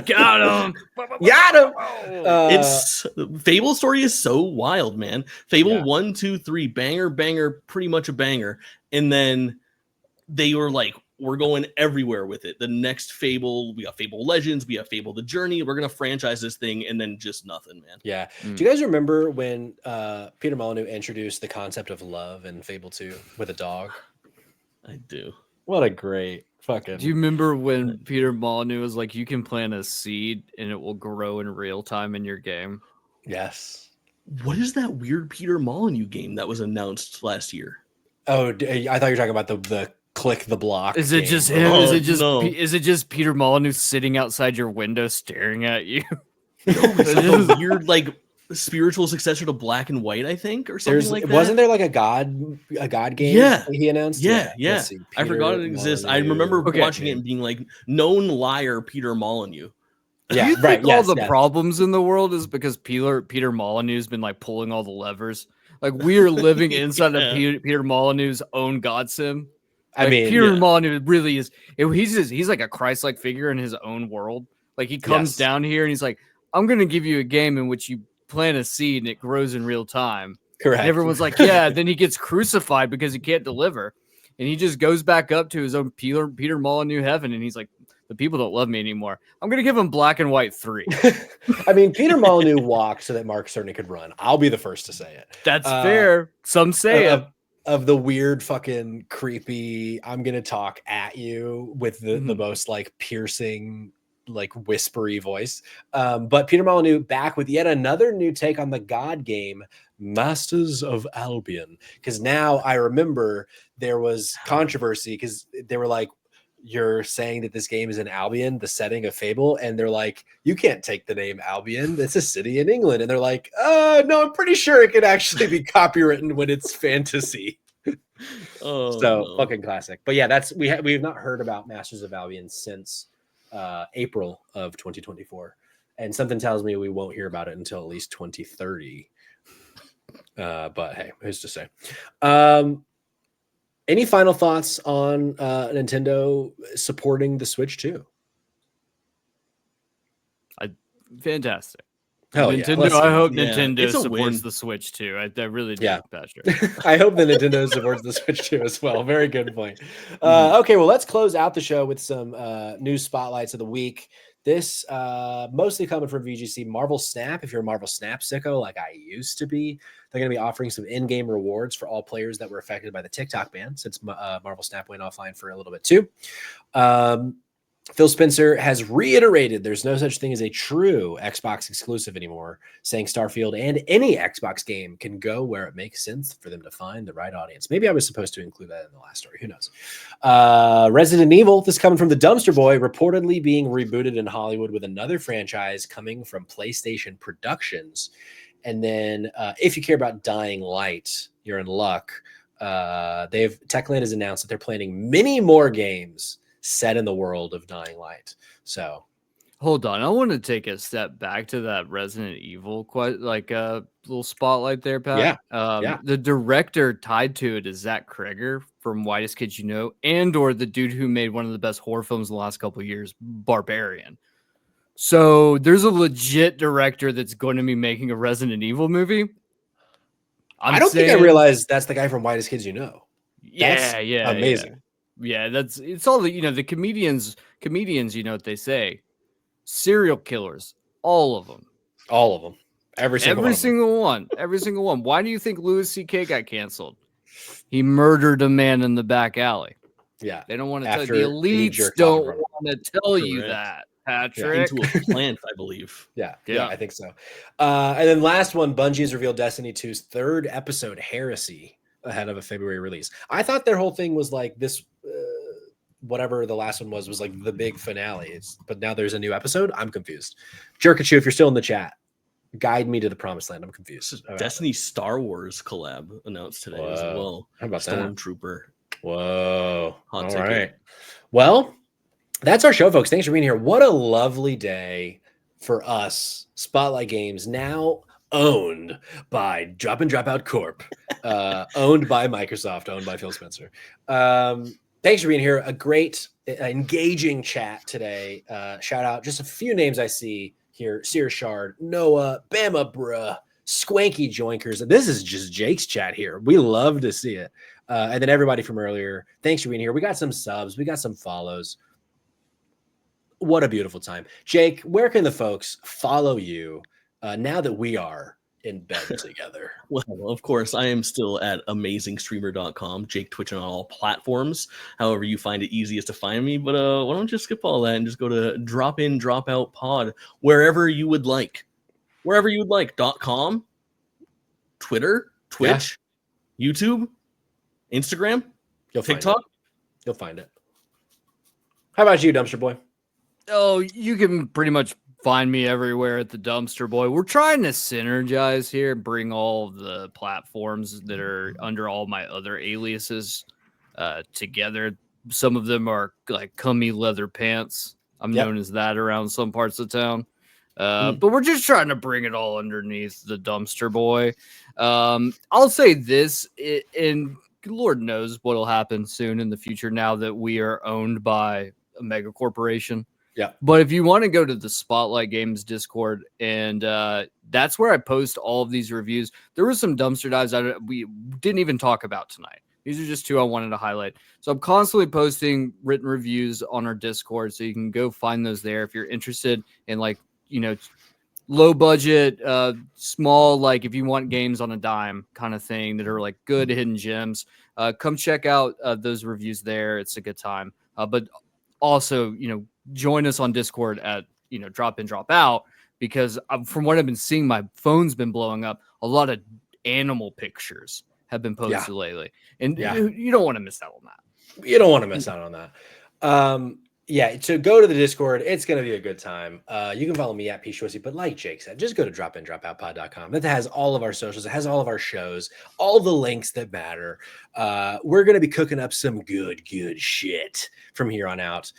Got him. It's Fable story is so wild, man. Fable 1, 2, 3, banger, pretty much a banger. And then they were like, we're going everywhere with it. The next Fable, we got Fable Legends, we have Fable the Journey. We're gonna franchise this thing, and then just nothing, man. Yeah. Do you guys remember when Peter Molyneux introduced the concept of love in Fable 2 with a dog? I do. What a great fucking. Do you remember when Peter Molyneux was like, you can plant a seed and it will grow in real time in your game? Yes. What is that weird Peter Molyneux game that was announced last year? Oh, I thought you were talking about the click the block. Is it game. just him? Is it just Peter Molyneux sitting outside your window staring at you? No, it's like a weird spiritual successor to Black and White, I think, or something like that. Wasn't there like a god game? Yeah, he announced. Yeah. I forgot it exists. I remember watching it and being like, known liar Peter Molyneux. Do you think all the problems in the world is because Peter Molyneux's been like pulling all the levers? Like, we are living inside of Peter Molyneux's own God sim. Like, Peter Molyneux really is. He's like a Christ-like figure in his own world. Like, he comes down here and he's like, I'm going to give you a game in which you plant a seed and it grows in real time. Correct. And everyone's like, yeah. Then he gets crucified because he can't deliver, and he just goes back up to his own Peter Molyneux heaven, and he's like, the people don't love me anymore. I'm gonna give him Black and White 3. I mean, Peter Molyneux walked so that Mark Cerny could run. I'll be the first to say it. That's fair. Some say it. Of the weird fucking creepy, I'm gonna talk at you with the most like piercing, like whispery voice. But Peter Molyneux back with yet another new take on the God game, Masters of Albion. Because now I remember there was controversy because they were like, you're saying that this game is in Albion, the setting of Fable, and they're like, you can't take the name Albion. It's a city in England. And they're like, no, I'm pretty sure it could actually be copywritten when it's fantasy. Fucking classic. But yeah, we have not heard about Masters of Albion since April of 2024, and something tells me we won't hear about it until at least 2030. But hey, who's to say? Any final thoughts on Nintendo supporting the Switch 2? Fantastic. Hell yeah. Nintendo. Let's I see. hope Yeah, Nintendo it's a supports win. the Switch too. I really do, Yeah. Patrick. I hope the Nintendo supports the Switch too as well. Very good point. Mhm. Okay, well, let's close out the show with some news spotlights of the week. This mostly coming from VGC. Marvel Snap. If you're a Marvel Snap sicko like I used to be, they're going to be offering some in-game rewards for all players that were affected by the TikTok ban, since Marvel Snap went offline for a little bit too. Phil Spencer has reiterated there's no such thing as a true Xbox exclusive anymore, saying Starfield and any Xbox game can go where it makes sense for them to find the right audience. Maybe I was supposed to include that in the last story. Who knows? Resident Evil, this coming from the Dumpster Boy, reportedly being rebooted in Hollywood with another franchise coming from PlayStation Productions. And then if you care about Dying Light, you're in luck. Techland has announced that they're planning many more games set in the world of Dying Light. So Hold on, I want to take a step back to that Resident Evil little spotlight there, Pat. yeah. The director tied to it is Zach Kreger from Whitest Kids You Know, and or the dude who made one of the best horror films in the last couple of years, Barbarian. So there's a legit director that's going to be making a Resident Evil movie. I don't think I realized that's the guy from Whitest Kids You Know. That's amazing. Yeah, it's all the comedians, you know what they say. Serial killers, all of them. Every single one. Why do you think Louis C.K. got canceled? He murdered a man in the back alley. Yeah. They don't want to tell you. The elites don't want to tell you that, Patrick. Into a plant, I believe. Yeah, I think so. And then last one, Bungie has revealed Destiny 2's third episode, Heresy, ahead of a February release. I thought their whole thing was like this, whatever the last one was like the big finale. But now there's a new episode. I'm confused. Jerkachu, if you're still in the chat, guide me to the promised land. I'm confused. Destiny Star Wars collab announced today as well. How about Stormtrooper? Whoa. Hot All ticket. right. Well, that's our show, folks. Thanks for being here. What a lovely day for us. Spotlight Games now owned by Drop and Drop Out Corp, owned by Microsoft, owned by Phil Spencer. Thanks for being here. A great, engaging chat today. Shout out just a few names I see here: Sear Shard, Noah, Bama Bruh, Swanky Joinkers. This is just Jake's chat here. We love to see it. And then everybody from earlier, thanks for being here. We got some subs, we got some follows. What a beautiful time. Jake, where can the folks follow you now that we are in bed together? Well, of course, I am still at amazingstreamer.com, JakeTwitchin on all platforms, however you find it easiest to find me. But why don't you skip all that and just go to Drop In, Drop Out Pod, wherever you would like. .com, Twitter, Twitch, YouTube, Instagram, TikTok. You'll find it. How about you, Dumpster Boy? Oh, you can pretty much find me everywhere at the Dumpster Boy. We're trying to synergize here, bring all of the platforms that are under all my other aliases together. Some of them are like Cummy Leather Pants. I'm known as that around some parts of town. But we're just trying to bring it all underneath the Dumpster Boy. I'll say this, and Lord knows what'll happen soon in the future now that we are owned by a mega corporation. Yeah. But if you want to go to the Spotlight Games Discord, and that's where I post all of these reviews. There were some dumpster dives we didn't even talk about tonight. These are just two I wanted to highlight. So I'm constantly posting written reviews on our Discord, so you can go find those there if you're interested in low budget, small, like if you want games on a dime kind of thing that are like good hidden gems. Come check out those reviews there. It's a good time. But also, join us on Discord at, Drop In, Drop Out, because from what I've been seeing, my phone's been blowing up. A lot of animal pictures have been posted lately. And you don't want to miss out on that. You don't want to miss out on that. So go to the Discord. It's going to be a good time. You can follow me at PShorty, but like Jake said, just go to dropindropoutpod.com. That has all of our socials. It has all of our shows, all the links that matter. We're going to be cooking up some good shit from here on out.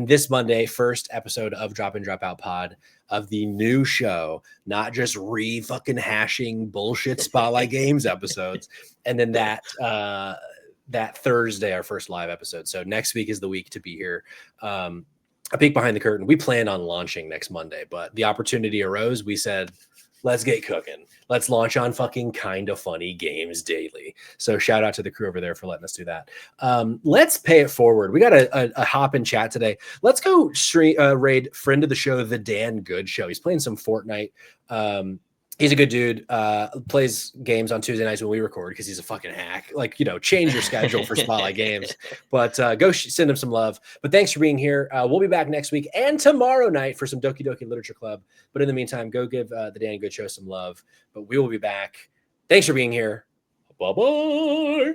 This Monday, first episode of Drop In, Drop Out Pod of the new show, not just fucking hashing bullshit Spotlight Games episodes. And then that Thursday, our first live episode. So next week is the week to be here. a peek behind the curtain. We planned on launching next Monday, but the opportunity arose. We said, let's get cooking. Let's launch on fucking Kinda Funny Games daily. So shout out to the crew over there for letting us do that. Let's pay it forward. We got a hop in chat today. Let's go raid friend of the show, the Dan Good Show. He's playing some Fortnite. He's a good dude. Plays games on Tuesday nights when we record because he's a fucking hack. Like, change your schedule for Spotlight Games. But go send him some love. But thanks for being here. We'll be back next week and tomorrow night for some Doki Doki Literature Club. But in the meantime, go give the Dan Good Show some love. But we will be back. Thanks for being here. Bye-bye.